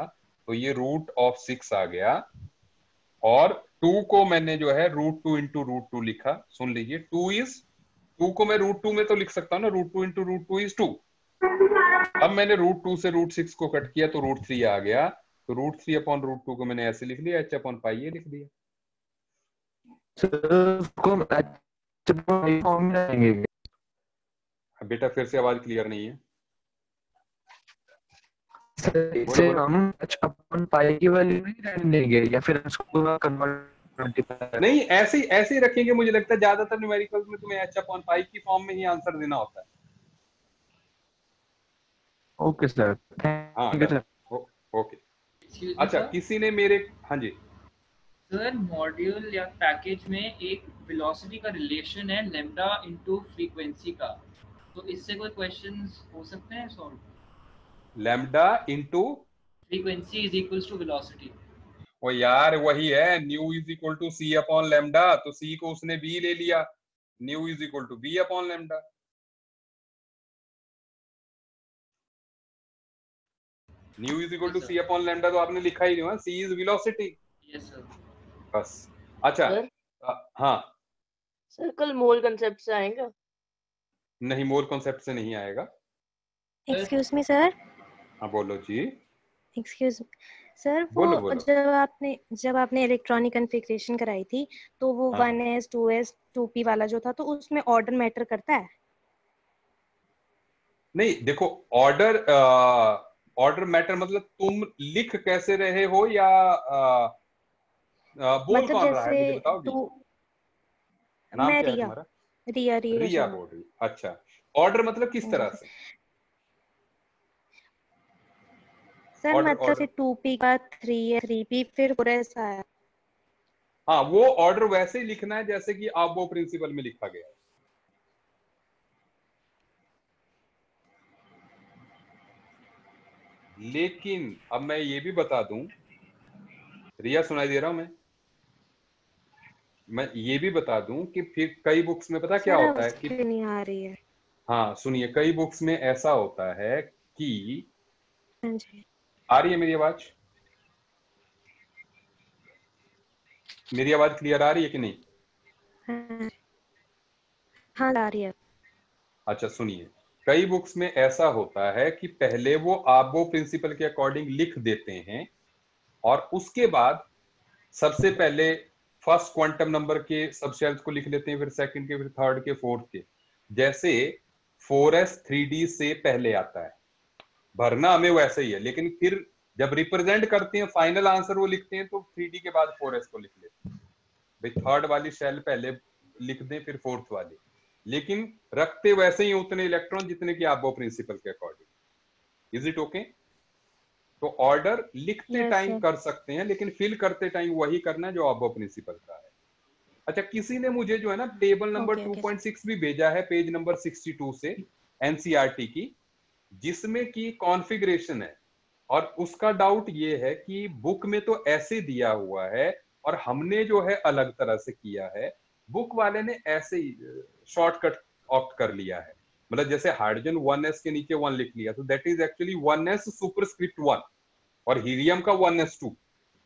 तो ये √6 आ गया, और 2 को मैंने जो है √2 × √2 लिखा। सुन लीजिए, 2 को मैं √2 में तो लिख सकता हूँ ना, √2 × √2 = 2। अब मैंने √2 से √6 को कट किया तो √3 आ गया, तो √3/√2 को मैंने ऐसे लिख लिया, h/π ये लिख दिया। सर उसको एच फॉर्म में रहेंगे अब बेटा फिर से आवाज क्लियर नहीं है, सर, बोलो इसे बोलो। हम एच अपन पाई की वैल्यू नहीं रहने देंगे या फिर इसको कन्वर्ट नहीं, ऐसे ही रखेंगे, मुझे लगता है ज्यादातर न्यूमेरिकल्स में तुम्हें h/π की फॉर्म में ही आंसर देना होता है। ओके सर हाँ thank you done. Sir. Okay. Excuse me अच्छा, सर। किसी ने मेरे, हाँ जी, सर मॉड्यूल या पैकेज में एक वेलोसिटी का रिलेशन है लैम्डा इनटू फ्रीक्वेंसी का, तो इससे कोई क्वेश्चंस हो सकते हैं solve? Lambda into, frequency is equals to velocity. वो यार वही है, ν = c/λ, तो c को उसने v ले लिया, ν = v/λ। ν = c/λ तो आपने लिखा ही नहीं, c is velocity. Yes sir. बस। अच्छा, सर हाँ, सर कल मोल कंसेप्ट से आएगा? नहीं, मोल कॉन्सेप्ट से नहीं आएगा। Excuse me sir. हाँ बोलो जी, एक्सक्यूज सर, वो बोलो बोलो। जब आपने इलेक्ट्रॉनिक कॉन्फ़िगरेशन कराई थी, तो वो हाँ 1s 2s 2p वाला जो था, तो उसमें ऑर्डर मैटर करता है? नहीं देखो, ऑर्डर ऑर्डर मैटर मतलब तुम लिख कैसे रहे हो, या बोल मतलब कौन रहा है जैसे मुझे बताओगी? टू, नाम मैं क्या है रिया, तुम्हारा? रिया रिया शर्मा। बोल रही, अच्छा। ऑर्डर मतलब किस तरह जी से? सर, ऑर्डर मतलब ऑर्डर से 2p का 3 है, 3p फिर 4s आया। हाँ, वो ऑर्डर वैसे ही लिखना है जैसे कि आबो प्रिंसिपल में लिखा गया है। लेकिन अब मैं ये भी बता दूं, रिया सुनाई दे रहा हूं मैं ये भी बता दूं कि फिर कई बुक्स में पता क्या सर होता है कि, आवाज नहीं आ रही है। हाँ सुनिए, कई बुक्स में ऐसा होता है कि, हाँ जी। आ रही है मेरी आवाज? मेरी आवाज क्लियर आ रही है कि नहीं? हाँ, हाँ आ रही है। अच्छा सुनिए, कई बुक्स में ऐसा होता है कि पहले वो आबो प्रिंसिपल के अकॉर्डिंग लिख देते हैं और उसके बाद सबसे पहले फर्स्ट क्वांटम नंबर के सबशेल्स को लिख लेते हैं, फिर सेकंड के, फिर थर्ड के, फोर्थ के। जैसे 4s 3d से पहले आता है, भरना हमें वैसे ही है, लेकिन फिर जब रिप्रेजेंट करते हैं फाइनल आंसर वो लिखते हैं तो 3d के बाद 4s को लिख लेते हैं। भाई थर्ड वाली शेल पहले लिख दें फिर फोर्थ वाली, लेकिन रखते वैसे ही उतने इलेक्ट्रॉन जितने की आबो प्रिंसिपल के अकॉर्डिंग। Is it okay? तो ऑर्डर लिखते Yes, टाइम sir. कर सकते हैं, लेकिन फिल करते टाइम वही करना है जो आबो प्रिंसिपल का है। अच्छा, किसी ने मुझे जो है ना टेबल नंबर Okay, okay, 2.6 भी भेजा है, पेज नंबर 62 से, एनसीईआरटी की, जिसमें की कॉन्फ़िगरेशन है। और उसका डाउट ये है कि बुक में तो ऐसे दिया हुआ है और हमने जो है अलग तरह से किया है। बुक वाले ने ऐसे ही शॉर्टकट ऑप्ट कर लिया है, मतलब जैसे हाइड्रोजन 1s के नीचे 1 लिख लिया, तो that is actually 1s superscript 1, और हीलियम का 1s2।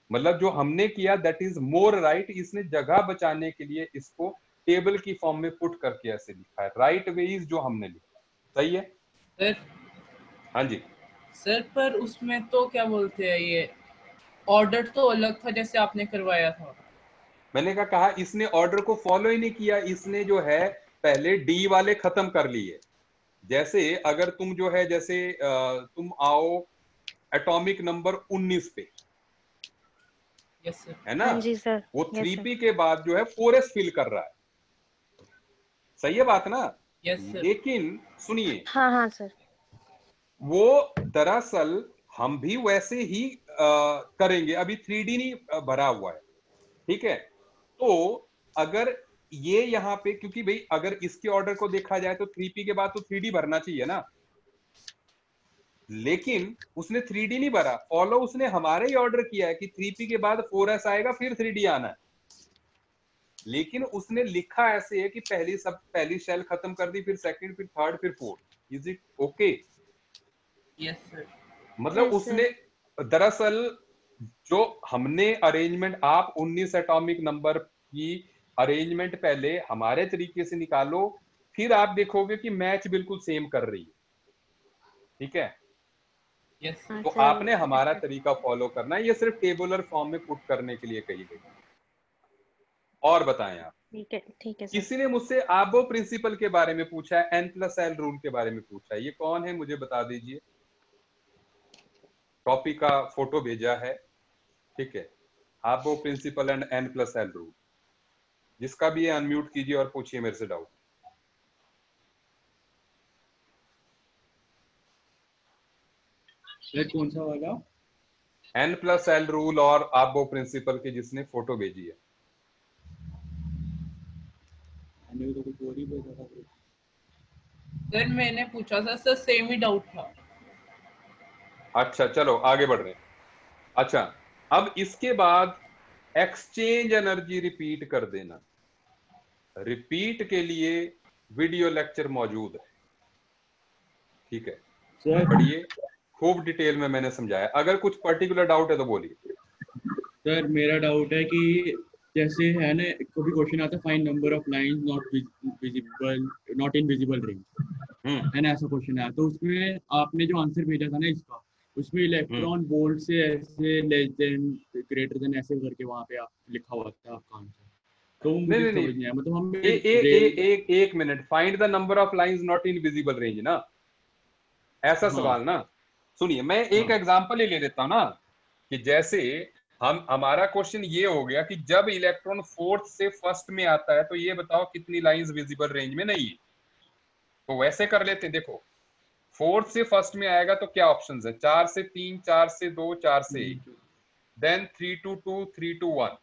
मतलब जो हमने किया दैट इज मोर राइट। इसने जगह बचाने के लिए इसको टेबल की फॉर्म में पुट करके ऐसे लिखा है। राइट वे इज जो हमने लिखा, सही है? सर हाँ जी सर, पर उसमें तो क्या बोलते हैं, ये ऑर्डर तो अलग था जैसे आपने करवाया था। मैंने कहा इसने ऑर्डर को फॉलो ही नहीं किया। इसने जो है पहले डी वाले खत्म कर लिए। जैसे अगर तुम जो है, जैसे तुम आओ एटॉमिक नंबर 19 पे, यस सर। है ना? हाँ जी सर। वो यस 3p के बाद जो है 4s फिल कर रहा है। सही है बात ना? Yes sir. लेकिन सुनिए, हाँ हाँ सर। वो दरअसल हम भी वैसे ही करेंगे। अभी 3d नहीं भरा हुआ है, ठीक है? तो अगर ये यहाँ पे, क्योंकि भाई अगर इसके ऑर्डर को देखा जाए तो 3p के बाद तो 3d भरना चाहिए ना, लेकिन उसने 3d नहीं भरा। फॉलो उसने हमारे ही ऑर्डर किया है कि 3p के बाद 4s आएगा फिर 3d आना है, लेकिन उसने लिखा ऐसे है कि पहली शेल खत्म कर दी, फिर सेकंड, फिर थर्ड, फिर fourth. Is it okay? Yes sir. मतलब Yes, उसने दरअसल जो हमने अरेंजमेंट, आप 19 एटॉमिक नंबर की अरेंजमेंट पहले हमारे तरीके से निकालो, फिर आप देखोगे कि मैच बिल्कुल सेम कर रही है, ठीक है? यस तो सर। आपने हमारा तरीका फॉलो करना है। ये सिर्फ टेबुलर फॉर्म में पुट करने के लिए कही गई। और बताएं आप। ठीक है सर। किसी ने मुझसे आबो प्रिंसिपल के बारे में पूछा है, n+l रूल के बारे में पूछा है। ये कौन है मुझे बता दीजिए। कॉपी का फोटो भेजा है, ठीक है? आबो प्रिंसिपल एंड n+l रूल। जिसका भी है अनम्यूट कीजिए और पूछिए मेरे से डाउट। सर कौन सा वाला? n+l रूल और आबो प्रिंसिपल की जिसने फोटो भेजी है। मैंने तो कुछ और ही भेजा था। सर मैंने पूछा था सर, सेम ही डाउट था। अच्छा चलो आगे बढ़ रहे हैं। अच्छा, अब इसके बाद एक्सचेंज एनर्जी रिपीट कर देना। रिपीट के लिए वीडियो लेक्चर मौजूद है, ठीक है? सर पढ़िए, खूब डिटेल में मैंने समझाया। अगर कुछ पर्टिकुलर डाउट है तो बोलिए। सर मेरा डाउट है कि जैसे है ना, कभी क्वेश्चन आता है find number of lines not visible, not in visible range, है ना, ऐसा क्वेश्चन है। तो उसमें आपने जो आंसर भेजा था ना इसका, उसमें इलेक्ट्रॉन वोल्ट से ऐसे लेस देन ग्रेटर देन ऐसे करके वहां पे लिखा हुआ था आपका आंसर। तो मुझे नहीं समझ नहीं आया, मतलब हम एक minute. Find the number of lines not in visible range ना, ऐसा सवाल ना? सुनिए, मैं एक एग्जांपल ही ले लेता हूं ना, कि जैसे हमारा क्वेश्चन ये हो गया कि जब इलेक्ट्रॉन फोर्थ से फर्स्ट में आता है तो ये बताओ कितनी लाइंस विजिबल रेंज में नहीं है। तो वैसे कर लेते हैं। देखो, फोर्थ से फर्स्ट में आएगा तो क्या ऑप्शंस है? 4 से 3, 4 से 2, 4 से 1, देन 3 to 2, 3 to 1,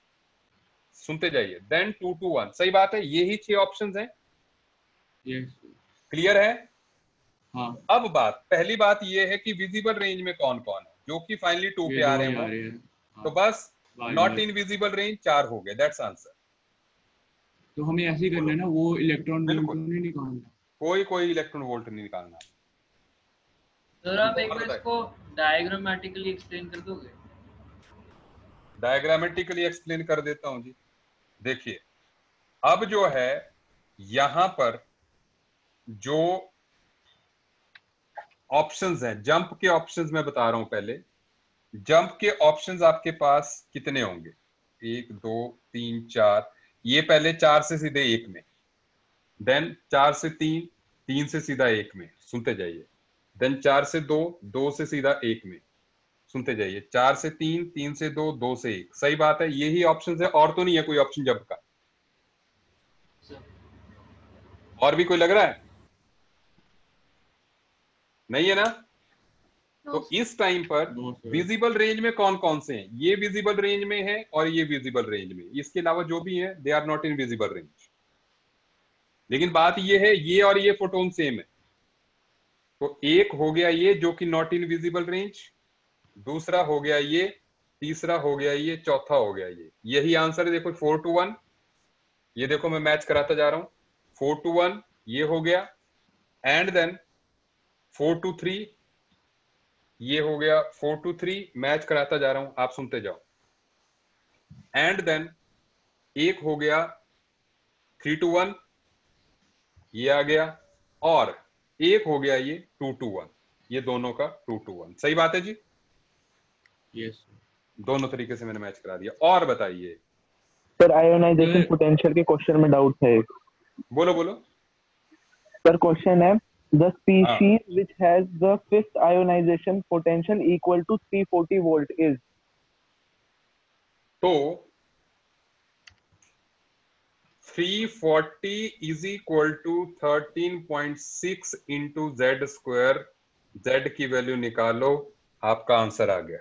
सुनते जाइए। देन 2 to 1, सही बात है, यही 6 ऑप्शंस हैं। यस क्लियर है? हाँ अब पहली बात ये है कि विजिबल रेंज में कौन कौन है, जो कि फाइनली 2 ये पे आ दो रहे ही आ हैं। रहे हैं। तो हाँ बस बाद नॉट में इन विजिबल रेंज 4 हो गए, दैट्स आंसर। तो हमें ऐसे ही करना है ना, वो इलेक्ट्रॉन वोल्ट बिल्कुल, तो नहीं निकालना। कोई इलेक्ट्रॉन वोल्ट नहीं निकालना। सर आप एक और बार बताइए, इसको डायग्रामेटिकली एक्सप्लेन कर दोगे? डायग्रामेटिकली एक्सप्लेन कर देता हूं जी। देखिए, अब जो है यहां पर जो ऑप्शंस हैं, जंप के ऑप्शंस मैं बता रहा हूं। पहले जंप के ऑप्शंस आपके पास कितने होंगे? 1 2 3 4। ये पहले 4 से सीधे 1 में, देन 4 से 3, 3 से सीधा 1 में, सुनते जाइए। देन 4 से 2, 2 से सीधा 1 में, सुनते जाइए। 4 से 3, 3 से 2, 2 से 1। सही बात है, यही ऑप्शन है, और तो नहीं है कोई ऑप्शन जंप का। और भी कोई लग रहा है? नहीं है ना? तो इस टाइम पर विजिबल रेंज में कौन कौन से हैं? ये विजिबल रेंज में है और ये विजिबल रेंज में। इसके अलावा जो भी है they are not in visible range. लेकिन बात ये है, ये और ये फोटोन सेम है। तो एक हो गया ये जो कि नॉट इन विजिबल रेंज, दूसरा हो गया ये, तीसरा हो गया ये, चौथा हो गया ये। यही आंसर है। देखो 4 to 1, ये देखो मैं मैच कराता जा रहा हूं। 4 to 1 ये हो गया, एंड देन 4 to 3 ये हो गया। 4 to 3 मैच कराता जा रहा हूं, आप सुनते जाओ। एंड देन एक हो गया 3 to 1, ये आ गया, और एक हो गया ये 2 to 1, ये दोनों का 2 to 1। सही बात है जी? यस दोनों तरीके से मैंने मैच करा दिया। और बताइए सर, आयोनाइजेशन पोटेंशियल के क्वेश्चन में डाउट है। बोलो बोलो सर, क्वेश्चन है the species which has the fifth ionisation potential equal to 340 volt is. तो 340 is equal to 13.6 into Z square. Z की वैल्यू निकालो, आपका आंसर आ गया।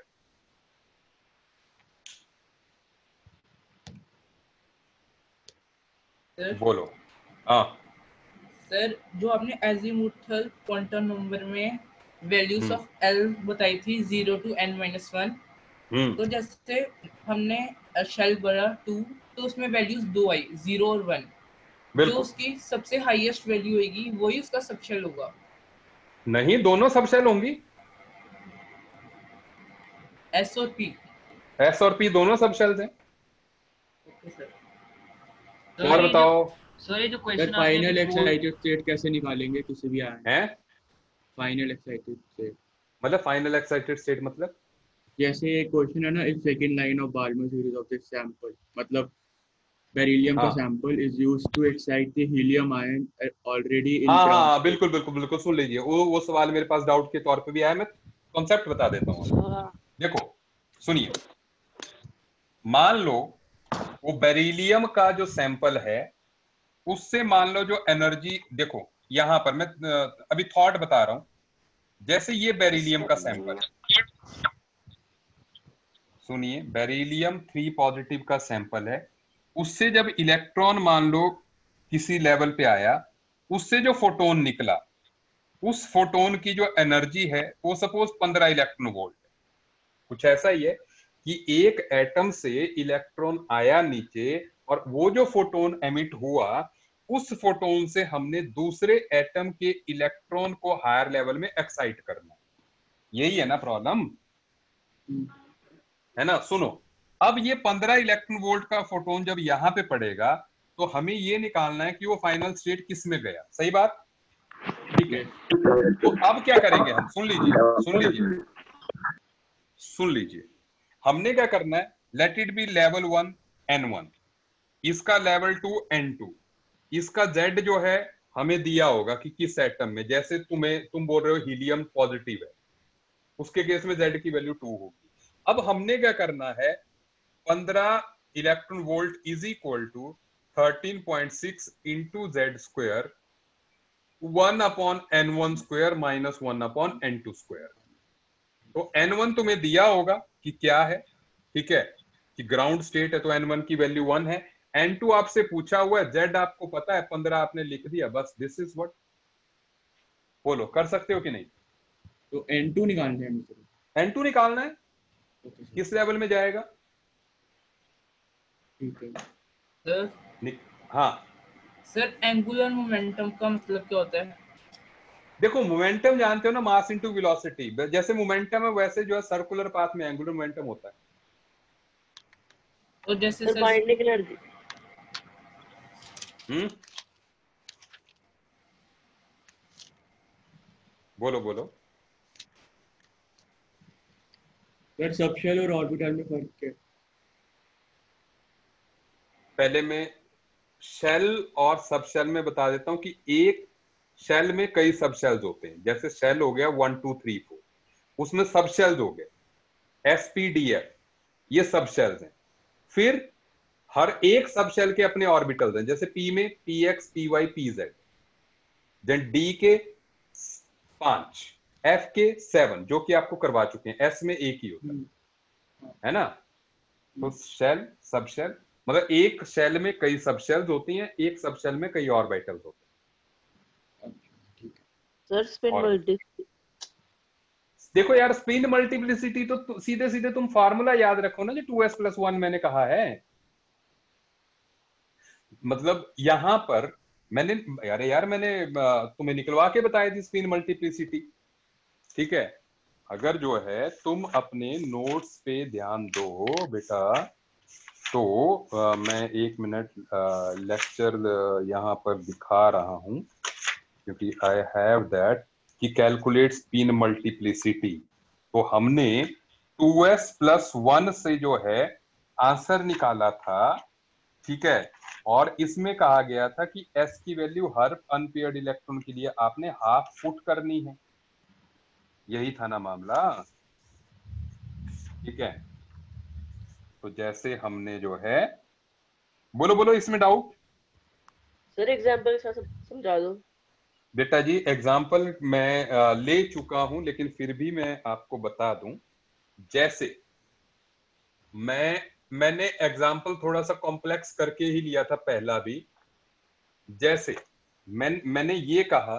बोलो। हाँ सर, जो आपने एजीमुथल क्वांटम नंबर में वैल्यूज ऑफ एल बताई थी 0 to n-1, तो जैसे हमने शेल बड़ा 2, तो उसमें वैल्यूज 2 आई, 0 और 1। जो उसकी सबसे हाईएस्ट वैल्यू होगी वही उसका सबशेल होगा। नहीं, दोनों सबशेल होंगी। एस और पी, एस और पी दोनों सबशेल्स हैं। Okay sir. और बताओ सर, ये जो क्वेश्चन फाइनल एक्साइटेड स्टेट कैसे निकालेंगे? किसी भी आए हैं फाइनल एक्साइटेड स्टेट, मतलब फाइनल एक्साइटेड स्टेट मतलब जैसे एक क्वेश्चन है ना, if second line of Balmer series of this sample, मतलब बेरिलियम का sample is used to excite the helium ion already in ground. हाँ बिल्कुल बिल्कुल बिल्कुल, सुन लीजिए। वो सवाल मेरे पास डाउट के तौर पे भी आया, मैं कॉन्सेप्ट बता देता हूँ। देखो सुनिए, मान लो वो बेरिलियम का जो सैंपल है, उससे मान लो जो एनर्जी, देखो यहां पर मैं अभी थॉट बता रहा हूं। जैसे ये बेरिलियम का सैंपल है, सुनिए, बेरिलियम 3 पॉजिटिव का सैंपल है। उससे जब इलेक्ट्रॉन मान लो किसी लेवल पे आया, उससे जो फोटोन निकला, उस फोटोन की जो एनर्जी है वो सपोज 15 इलेक्ट्रॉन वोल्ट है। कुछ ऐसा ही है कि एक एटम से इलेक्ट्रॉन आया नीचे, और वो जो फोटोन एमिट हुआ, उस फोटोन से हमने दूसरे एटम के इलेक्ट्रॉन को हायर लेवल में एक्साइट करना। यही है ना प्रॉब्लम, है ना? सुनो, अब ये 15 इलेक्ट्रॉन वोल्ट का फोटोन जब यहां पे पड़ेगा, तो हमें ये निकालना है कि वो फाइनल स्टेट किस में गया। सही बात, ठीक है? तो अब क्या करेंगे हम, सुन लीजिए। हमने क्या करना है, let it be level 1 n1, इसका लेवल 2 n2, इसका z जो है हमें दिया होगा कि किस एटम में। जैसे तुम बोल रहे हो हीलियम पॉजिटिव है, उसके केस में z की वैल्यू 2 होगी। अब हमने क्या करना है, 15 electron volt is equal to 13.6 into Z square, 1/n1 square minus 1/n2 square. तो n1 तुम्हें दिया होगा कि क्या है, ठीक है, कि ग्राउंड स्टेट है तो n1 की वैल्यू 1 है, n2 आपसे पूछा हुआ है, z आपको पता है 15 आपने लिख दिया, बस दिस इज व्हाट। बोलो कर सकते हो कि नहीं? तो n2 निकालना है मुझे। n2 निकालना है, ओके सर, किस लेवल में जाएगा? ठीक है। सर हाँ सर एंगुलर मोमेंटम का मतलब क्या होता है? देखो मोमेंटम जानते हो ना, मास इनटू वेलोसिटी, जैसे मोमेंटम है वैसे जो है सर्कुलर पाथ में एंगुलर मोमेंटम होता है। तो जैसे सर सर बाइंडिंग एनर्जी। बोलो बोलो। सर सबशेल और ऑर्बिटल में फर्क क्या है? पहले मैं शेल और सब शेल में बता देता हूं कि एक शेल में कई सब शेल्स होते हैं। जैसे शेल हो गया 1 2 3 4, उसमें सब शेल्स हो गए SPDF, ये सब शेल्स हैं। फिर हर एक सब शेल के अपने ऑर्बिटल्स हैं, जैसे P में PX PY PZ, then D के 5, F के 7 जो कि आपको करवा चुके हैं, S में एक ही होता है ना। तो शेल सब शेल मतलब एक शेल में कई सब शेल्स होती हैं, एक सब शेल में कई ऑर्बिटल्स होते हैं। सर स्पिन और मल्टी। देखो यार स्पिन मल्टीप्लिसिटी तो सीधे सीधे तुम फार्मूला याद रखो ना, जो 2s+1 मैंने कहा है। मतलब यहां पर मैंने मैंने तुम्हें निकलवा के बताई थी स्पिन मल्टीप्लिसिटी, ठीक है। अगर जो है तुम अपने नोट्स पे ध्यान दो बेटा, तो मैं 1 मिनट लेक्चर यहाँ पर दिखा रहा हूं, क्योंकि आई हैव दैट कि कैलकुलेट स्पिन मल्टीप्लिसिटी। तो हमने 2s+1 से जो है आंसर निकाला था, ठीक है। और इसमें कहा गया था कि s की वैल्यू हर अनपेयर्ड इलेक्ट्रॉन के लिए आपने हाफ पुट करनी है, यही था ना मामला, ठीक है। तो जैसे हमने जो है, बोलो बोलो इसमें डाउट। सर एग्जांपल के साथ समझा दो। बेटा जी एग्जाम्पल मैं ले चुका हूं, लेकिन फिर भी मैं आपको बता दूं। जैसे मैंने एग्जाम्पल थोड़ा सा कॉम्प्लेक्स करके ही लिया था पहला भी। जैसे मैंने ये कहा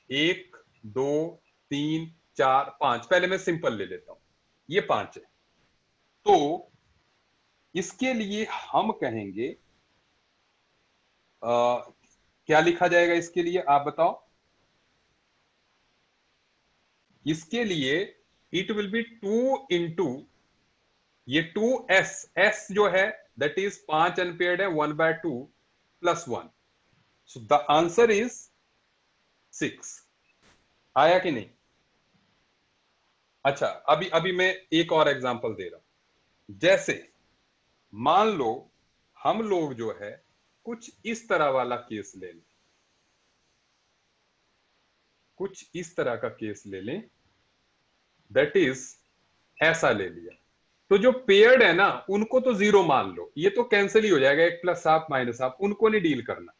1 2 3 4 5, पहले मैं सिंपल ले लेता हूं, ये 5 है। तो इसके लिए हम कहेंगे क्या लिखा जाएगा इसके लिए, आप बताओ। इसके लिए इट विल बी 2 इंटू ये 2s, s जो है दैट इज 5 अनपेयर्ड है, 1/2 + 1, सो द आंसर इज 6। आया कि नहीं? अच्छा अभी मैं एक और एग्जांपल दे रहा हूं। जैसे मान लो हम लोग जो है कुछ इस तरह वाला केस ले लें, कुछ इस तरह का केस ले लें, दैट इज ऐसा ले लिया। तो जो पेयर्ड है ना उनको तो 0 मान लो, ये तो कैंसिल ही हो जाएगा, 1 + हाफ - हाफ, उनको नहीं डील करना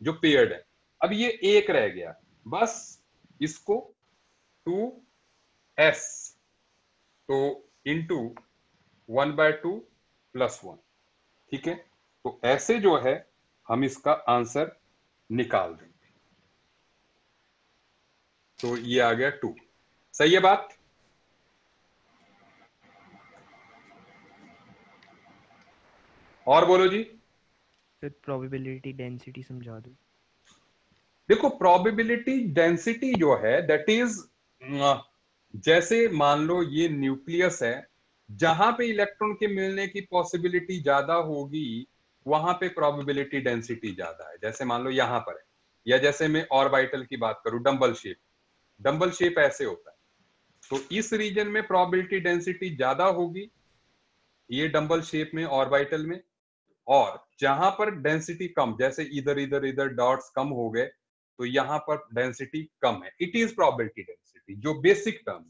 जो पेयर्ड है। अब ये एक रह गया, बस इसको 2s तो इंटू 1/2 + 1, ठीक है। तो ऐसे जो है हम इसका आंसर निकाल देंगे। तो ये आ गया 2, सही है बात? और बोलो जी। सर प्रोबेबिलिटी डेंसिटी समझा दो। देखो प्रोबेबिलिटी डेंसिटी जो है दैट इज, जैसे मान लो ये न्यूक्लियस है, जहां पे इलेक्ट्रॉन के मिलने की पॉसिबिलिटी ज्यादा होगी वहां पे प्रोबेबिलिटी डेंसिटी ज्यादा है। जैसे मान लो यहां पर है, या जैसे मैं ऑर्बिटल की बात करूं, डंबल शेप ऐसे होता है, तो इस रीजन में प्रोबेबिलिटी डेंसिटी ज्यादा होगी ये डंबल शेप में ऑर्बिटल में। और जहां पर डेंसिटी कम, जैसे इधर इधर इधर डॉट्स कम हो गए, तो यहां पर डेंसिटी कम है। इट इज प्रोबेबिलिटी डेंसिटी, जो बेसिक टर्म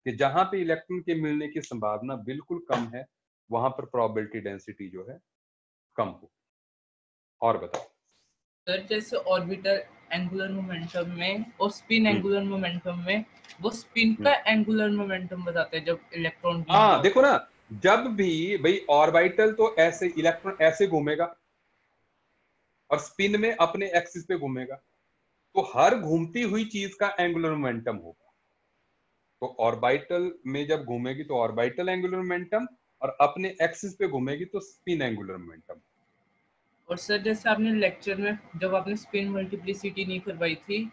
कि जहां पे इलेक्ट्रॉन के मिलने की संभावना बिल्कुल कम है वहां पर प्रोबेबिलिटी डेंसिटी जो है कम हो। और बताओ सर जैसे ऑर्बिटल एंगुलर मोमेंटम में और स्पिन एंगुलर मोमेंटम में, वो स्पिन का एंगुलर मोमेंटम बताते हैं जब इलेक्ट्रॉन हाँ देखो ना, जब भी भाई ऑर्बिटल तो ऐसे इलेक्ट्रॉन ऐसे घूमेगा और स्पिन में अपने एक्सिस पे घूमेगा, तो हर घूमती हुई चीज का एंगुलर मोमेंटम होगा। तो ऑर्बिटल में जब घूमेगी तो ऑर्बिटल एंगुलर मोमेंटम, और अपने एक्सिस पे घूमेगी तो स्पिन एंगुलर मोमेंटम। और सर जैसे आपने लेक्चर में जब आपने स्पिन मल्टीप्लिसिटी नहीं करवाई थी,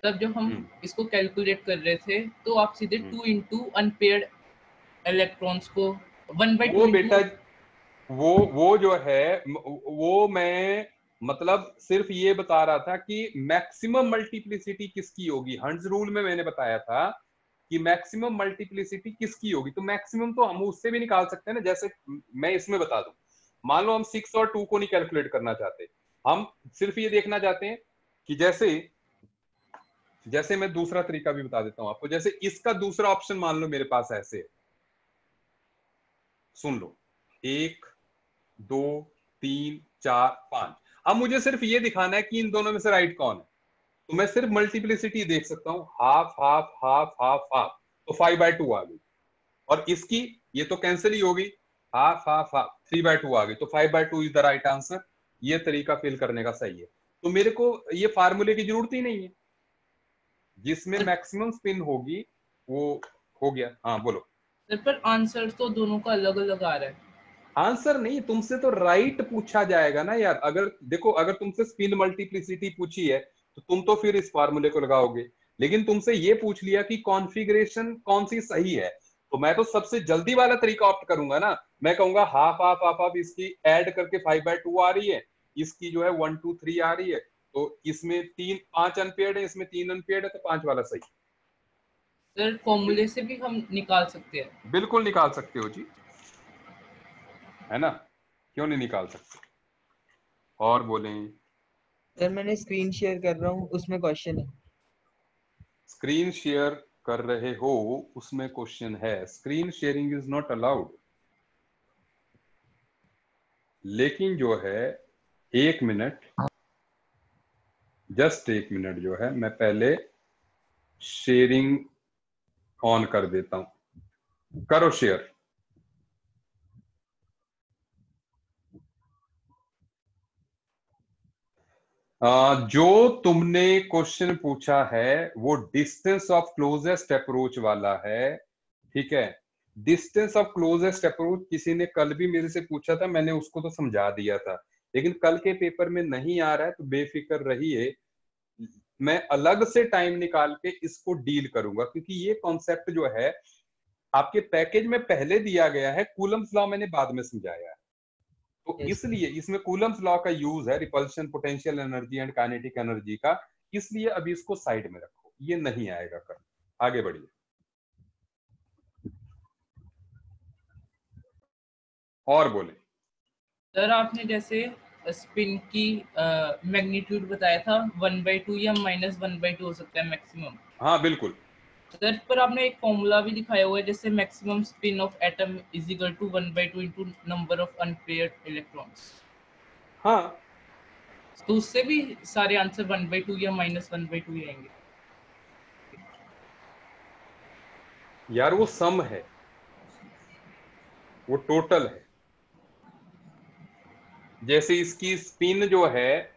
तब जब हम इसको कैलकुलेट कर रहे थे तो आप सीधे 2 इंटू अनपेयर्ड इलेक्ट्रॉन्स को 1/2 वो बेटा वो जो है वो मैं मतलब सिर्फ ये बता रहा था कि मैक्सिमम मल्टीप्लिसिटी किसकी होगी। हंड्स रूल में मैंने बताया था कि मैक्सिमम मल्टीप्लिसिटी किसकी होगी, तो मैक्सिमम तो हम उससे भी निकाल सकते हैं ना। जैसे मैं इसमें बता दूं, मान लो हम 6 और 2 को नहीं कैलकुलेट करना चाहते, हम सिर्फ ये देखना चाहते हैं कि जैसे मैं दूसरा तरीका भी बता देता हूं आपको। जैसे इसका दूसरा ऑप्शन मान लो मेरे पास ऐसे है, सुन लो, 1 2 3 4 5। अब मुझे सिर्फ ये दिखाना है कि इन दोनों में से राइट कौन है, तो मैं सिर्फ मल्टीप्लिसिटी देख सकता हूं, half half half half half, तो 5/2 आ गई। और इसकी ये तो कैंसिल ही होगी, हाफ हाफ हाफ 3/2 आ गई, तो 5/2 इज द राइट आंसर। ये तरीका फिल करने का सही है। तो मेरे को ये फार्मूले की जरूरत ही नहीं है, जिसमें मैक्सिमम स्पिन होगी वो हो गया। हाँ बोलो सर, पर आंसर तो दोनों का अलग अलग आ रहा है। आंसर नहीं, तुमसे तो राइट पूछा जाएगा ना यार। अगर देखो, अगर तुमसे स्पिन मल्टीप्लिसिटी पूछी है तो तुम तो फिर इस फार्मूले को लगाओगे, लेकिन तुमसे ये पूछ लिया कि कॉन्फ़िगरेशन कौन सी सही है, तो मैं तो सबसे जल्दी वाला तरीका ऑप्ट करूंगा ना। मैं कहूंगा हाफ हाफ हाफ हाफ, इसकी ऐड करके 5/2 आ रही है, इसकी जो है 1 2 3 आ रही है, तो इसमें 5 अनपेयर्ड है, इसमें 3 अनपेयर्ड है, तो 5 वाला सही। सर फॉर्मूले से भी हम निकाल सकते हैं? बिल्कुल निकाल सकते हो जी, है ना, क्यों नहीं निकाल सकते। और बोलें सर मैंने स्क्रीन शेयर कर रहा हूँ, उसमें क्वेश्चन है। स्क्रीन शेयर कर रहे हो, उसमें क्वेश्चन है। Screen sharing is not allowed, लेकिन जो है 1 मिनट, जस्ट 1 मिनट जो है, मैं पहले शेयरिंग ऑन कर देता हूं। करो शेयर। जो तुमने क्वेश्चन पूछा है वो डिस्टेंस ऑफ क्लोजेस्ट अप्रोच वाला है, ठीक है। डिस्टेंस ऑफ क्लोजेस्ट अप्रोच किसी ने कल भी मेरे से पूछा था, मैंने उसको तो समझा दिया था, लेकिन कल के पेपर में नहीं आ रहा है, तो बेफिक्र रहिए, मैं अलग से टाइम निकाल के इसको डील करूंगा, क्योंकि ये कॉन्सेप्ट जो है आपके पैकेज में पहले दिया गया है, कूलम्स लॉ मैंने बाद में समझाया है, तो इसलिए इसमें कूलम्स लॉ का यूज है, repulsion potential energy and kinetic energy का, इसलिए अभी इसको साइड में रखो, ये नहीं आएगा कल। आगे बढ़िए। और बोले सर, आपने जैसे स्पिन की मैग्नीट्यूड बताया था 1/2 या -1/2 हो सकता है मैक्सिमम। हाँ बिल्कुल सर, पर आपने एक फॉर्मूला भी दिखाया हुआ है, जैसे maximum spin of atom is equal to 1/2 into number of unpaired electrons. हाँ, तो उससे भी सारे आंसर 1/2 या -1/2 ही आएंगे। यार वो सम है, वो टोटल है। जैसे इसकी स्पिन जो है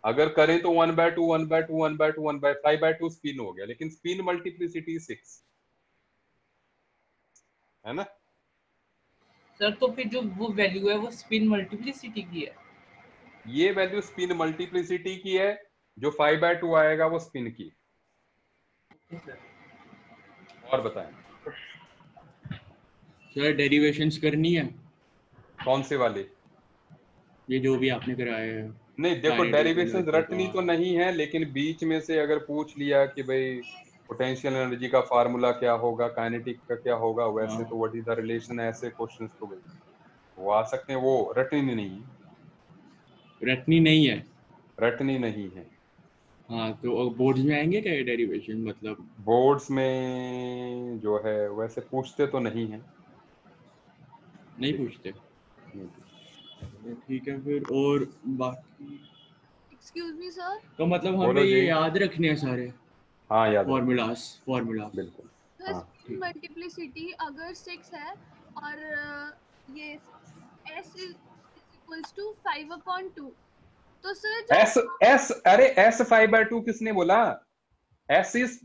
अगर करें तो 1/2 1/2 1/2 5/2 स्पिन हो गया, लेकिन स्पिन मल्टीप्लिसिटी 6 है ना। सर, तो फिर जो वो वैल्यू है वो स्पिन मल्टीप्लिसिटी की है? ये वैल्यू स्पिन मल्टीप्लिसिटी की है, जो 5/2 आएगा वो स्पिन की। और बताएं सर, डेरिवेशंस करनी है? कौन से वाले? ये जो भी आपने कराए हैं। नहीं देखो, डेरिवेशंस रटनी तो नहीं है, लेकिन बीच में से अगर पूछ लिया कि भाई पोटेंशियल एनर्जी का फार्मूला क्या होगा, काइनेटिक का क्या होगा, वैसे तो व्हाट इज द रिलेशन, ऐसे क्वेश्चंस तो वो आ सकते हैं, वो रटनी नहीं है। रटनी नहीं है? रटनी नहीं है। हाँ, तो बोर्ड्स में आएंगे क्या डेरिवेशन? मतलब बोर्ड्स में जो है वैसे पूछते तो नहीं है। नहीं पूछते? ठीक है फिर। और बाकी एक्सक्यूज मी सर, तो मतलब हमें ये याद रखने हैं सारे? हाँ याद, फॉर्मूला बिल्कुल। हाँ, मल्टीप्लिसिटी अगर 6 है और ये s is equals to 5/2। तो सर जो एस अरे s 5/2 किसने बोला? s इज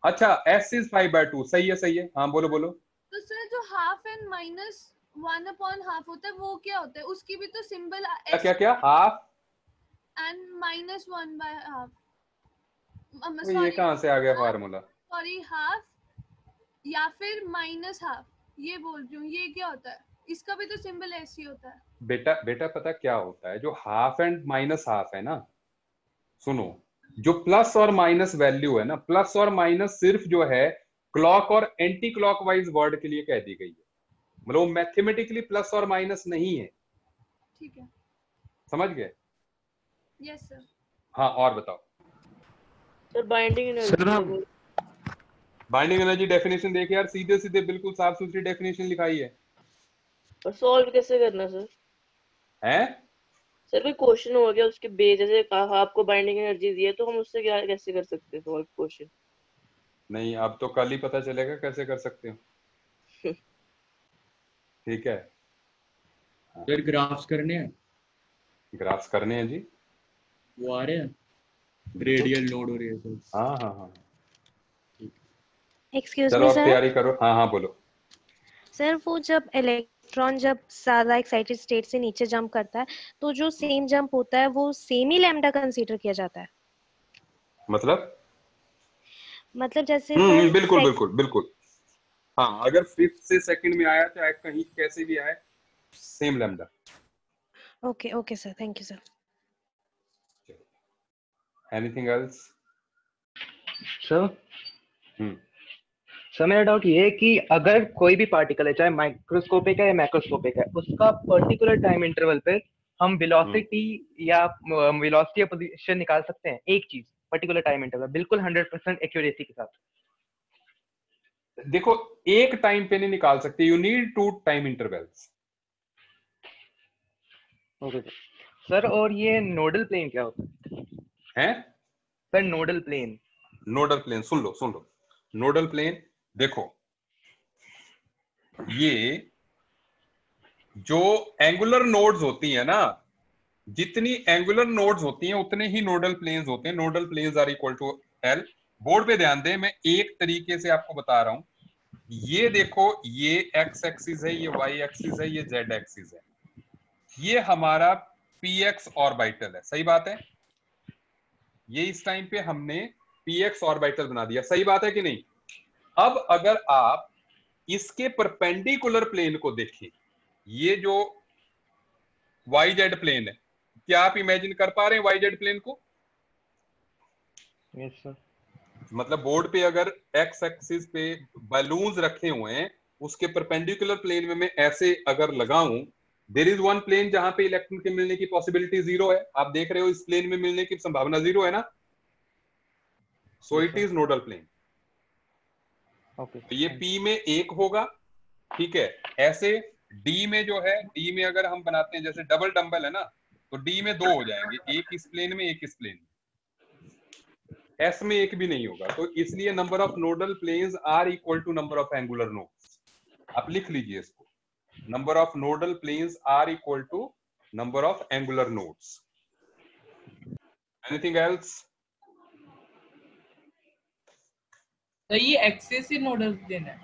अच्छा s इज 5/2 सही है सही है। हाँ बोलो बोलो। तो सर जो हाफ एंड माइनस 1/2 होता है वो क्या होता है? उसकी भी तो सिंबल क्या क्या क्या हाफ एंड माइनस 1/2। ये कहाँ से आ गया फार्मूला? सॉरी हाफ या फिर माइनस हाफ, ये बोल रही हूँ। ये क्या होता है? इसका भी तो सिंबल ऐसे ही होता है। बेटा बेटा पता क्या होता है, जो हाफ एंड माइनस हाफ है ना, सुनो, जो प्लस और माइनस वैल्यू है ना, प्लस और माइनस सिर्फ जो है क्लॉक और एंटी क्लॉकवाइज वर्ड के लिए कह दी गई है, मतलब मैथमेटिकली प्लस और माइनस नहीं है। ठीक है, समझ गए? Yes sir. हाँ और बताओ sir binding energy. Binding energy definition देखे यार, सीधे सीधे बिल्कुल साफ सुथरी डेफिनेशन लिखाई है। और सॉल्व कैसे करना सर? हैं? सर कोई क्वेश्चन हो गया उसके बेस, जैसे कहा आपको बाइंडिंग एनर्जी दी है तो हम उससे क्या कैसे कर सकते हैं सॉल्व क्वेश्चन? नहीं अब तो कल ही पता चलेगा कैसे कर सकते हो। ठीक है सर ग्राफ्स करने हैं। ग्राफ्स करने हैं जी, वो आ रहे हैं रेडियल नोड हो रही है सर। हाँ हाँ हाँ एक्सक्यूज चलो मी अब सर। तैयारी करो। हाँ हाँ बोलो। सर वो जब इलेक्ट्रॉन जब ज्यादा एक्साइटेड स्टेट से नीचे जंप करता है तो जो सेम जंप होता है वो सेम ही लैम्डा कंसीडर किया जाता है? मतलब जैसे सर बिल्कुल बिल्कुल बिल्कुल। हाँ अगर फिफ्थ से सेकंड में आया चाहे कहीं कैसे भी आए, same lambda. Okay okay sir, thank you sir. Anything else? Sir sir मेरा डाउट ये है कि अगर कोई भी पार्टिकल है, चाहे माइक्रोस्कोपिक है या मैक्रोस्कोपिक है, उसका पर्टिकुलर टाइम इंटरवल पे हम वेलोसिटी या पोजीशन निकाल सकते हैं, एक चीज पर्टिकुलर टाइम इंटरवल बिल्कुल 100% एक्यूरेसी के साथ? देखो एक टाइम पे नहीं निकाल सकते, you need 2 time intervals. Okay sir. और ये नोडल प्लेन क्या होता है? Sir nodal plane. Nodal plane सुन लो, नोडल प्लेन देखो, ये जो एंगुलर नोड्स होती है ना, जितनी एंगुलर नोड्स होती हैं उतने ही नोडल प्लेन्स होते हैं। Nodal planes are equal to L. Board पे ध्यान दें, मैं एक तरीके से आपको बता रहा हूं। ये देखो, ये एक्स एक्सिस है, ये वाई एक्सिस है, ये जेड एक्सिस है, ये हमारा पीएक्स ऑर्बिटल है। सही बात है? ये इस टाइम पे हमने पीएक्स ऑर्बिटल बना दिया। सही बात है कि नहीं? अब अगर आप इसके परपेंडिकुलर प्लेन को देखें, ये जो वाई जेड प्लेन है, क्या आप इमेजिन कर पा रहे हैं वाई जेड प्लेन को? Yes sir. मतलब बोर्ड पे अगर एक्स एक्सिस पे बलून्स रखे हुए हैं, उसके परपेंडिकुलर प्लेन में मैं ऐसे अगर लगाऊं, देयर इज वन प्लेन जहां पे इलेक्ट्रॉन के मिलने की पॉसिबिलिटी 0 है। आप देख रहे हो इस प्लेन में मिलने की संभावना 0 है ना, so it is nodal plane. Okay तो ये पी में 1 होगा, ठीक है। ऐसे डी में जो है, डी में अगर हम बनाते हैं जैसे डबल डंबल है ना, तो डी में 2 हो जाएंगे, एक इस प्लेन में एक इस प्लेन में। एस में 1 भी नहीं होगा, तो इसलिए number of nodal planes are equal to number of angular nodes. आप लिख लीजिए इसको, number of nodal planes are equal to number of angular nodes. Anything else? तो ये एक्सेस ही नोडल प्लेन है।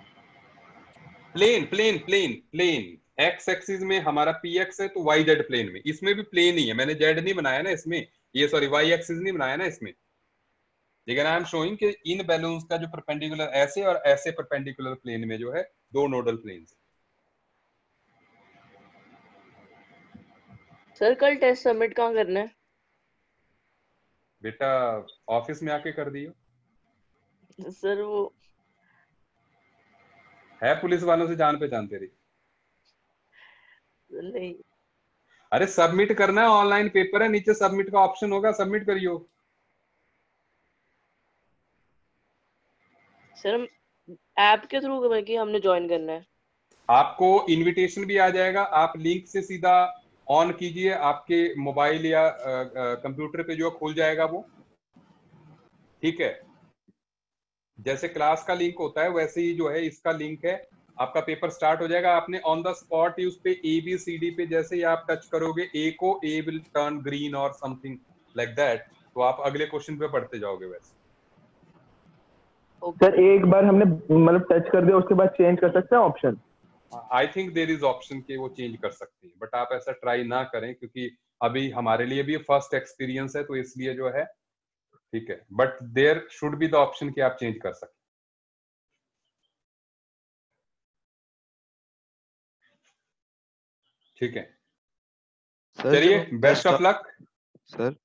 Plane plane plane plane X axis में हमारा पी एक्स है, तो वाई जेड प्लेन में, इसमें भी प्लेन ही है। मैंने जेड नहीं बनाया ना इसमें, ये सॉरी वाई एक्सिस नहीं बनाया ना इसमें, लेकिन आई एम शोइंग कि इन बैलून्स का जो परपेंडिकुलर ऐसे और ऐसे परपेंडिकुलर प्लेन में जो है 2 नोडल प्लेन्स। सर कल टेस्ट सबमिट कहाँ करना है? बेटा ऑफिस में आके कर दियो। सर वो है पुलिस वालों से जान पहचान तेरी? नहीं। अरे सबमिट करना है, ऑनलाइन पेपर है, नीचे सबमिट का ऑप्शन होगा, सबमिट करियो। सर ऐप के थ्रू कि हमने ज्वाइन करना है? आपको इनविटेशन भी आ जाएगा, आप लिंक से सीधा ऑन कीजिए, आपके मोबाइल या कंप्यूटर पे जो खुल जाएगा वो, ठीक है। जैसे क्लास का लिंक होता है वैसे ही जो है इसका लिंक है, आपका पेपर स्टार्ट हो जाएगा, आपने ऑन द स्पॉट ही उस पे ABCD पे जैसे ही आप टच करोगे A को, A विल टर्न ग्रीन और समथिंग लाइक दैट, तो आप अगले क्वेश्चन पे पढ़ते जाओगे वैसे। सर एक बार हमने मतलब टच कर दिया उसके बाद चेंज कर सकते हैं option? I think there is option के वो चेंज कर सकते हैं, बट आप ऐसा ट्राई ना करें क्योंकि अभी हमारे लिए भी फर्स्ट एक्सपीरियंस है, तो इसलिए जो है ठीक है, but there should be the option कि आप चेंज कर सकते। ठीक है, चलिए बेस्ट ऑफ लक सर।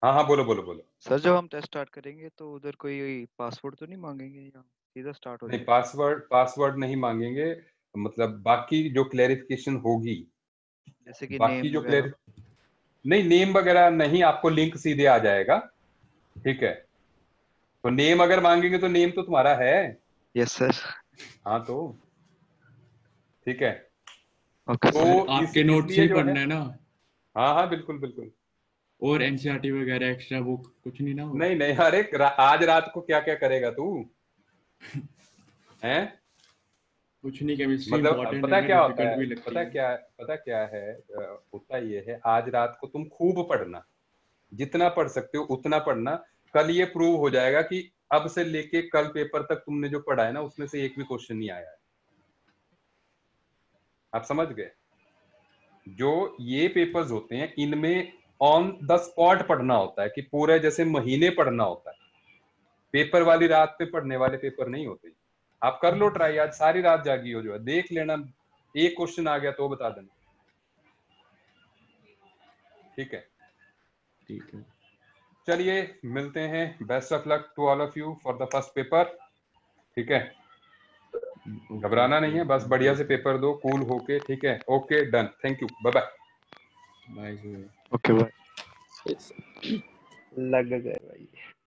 हाँ बोलो बोलो बोलो। सर जब हम टेस्ट स्टार्ट करेंगे तो उधर कोई पासवर्ड तो नहीं मांगेंगे या सीधा स्टार्ट हो नहीं, जाएगा? पासवर्ड नहीं मांगेंगे, मतलब बाकी जो क्लैरिफिकेशन होगी, जैसे कि बाकी नेम जो वगैरह? नहीं, नेम वगैरह नहीं, आपको लिंक सीधे आ जाएगा। ठीक है, तो नेम अगर मांगेंगे तो नेम तो तुम्हारा है। Yes sir. हाँ तो ठीक है, ओके तो सर आपके नोट्स ही जो पढ़ना है ना? हाँ बिल्कुल बिल्कुल। और एनसीईआरटी वगैरह एक्स्ट्रा बुक कुछ नहीं ना होगा? नहीं अरे आज रात को क्या क्या करेगा तू हैं? कुछ नहीं, केमिस्ट्री मतलब इंपॉर्टेंट पता है ना, क्या होता डिफिकल्ट है, भी लगती है। पता क्या है, होता ये है, आज रात को तुम खूब पढ़ना, जितना पढ़ सकते हो उतना पढ़ना। कल ये प्रूव हो जाएगा कि अब से लेके कल पेपर तक तुमने जो पढ़ा है ना उसमें से एक भी क्वेश्चन नहीं आया है। आप समझ गए? जो ये पेपर्स होते हैं इनमें ऑन द स्पॉट पढ़ना होता है, कि पूरे जैसे महीने पढ़ना होता है। पेपर वाली रात पे पढ़ने वाले पेपर नहीं होते। आप कर लो ट्राई, आज सारी रात जागी हो, जो है देख लेना, एक क्वेश्चन आ गया तो बता देना। ठीक है ठीक है, चलिए मिलते हैं, best of luck to all of you for the first paper. ठीक है, घबराना नहीं है, बस बढ़िया से पेपर दो कूल होके। ठीक है, okay done, thank you, bye bye. Bye. Okay bye. लग गए भाई।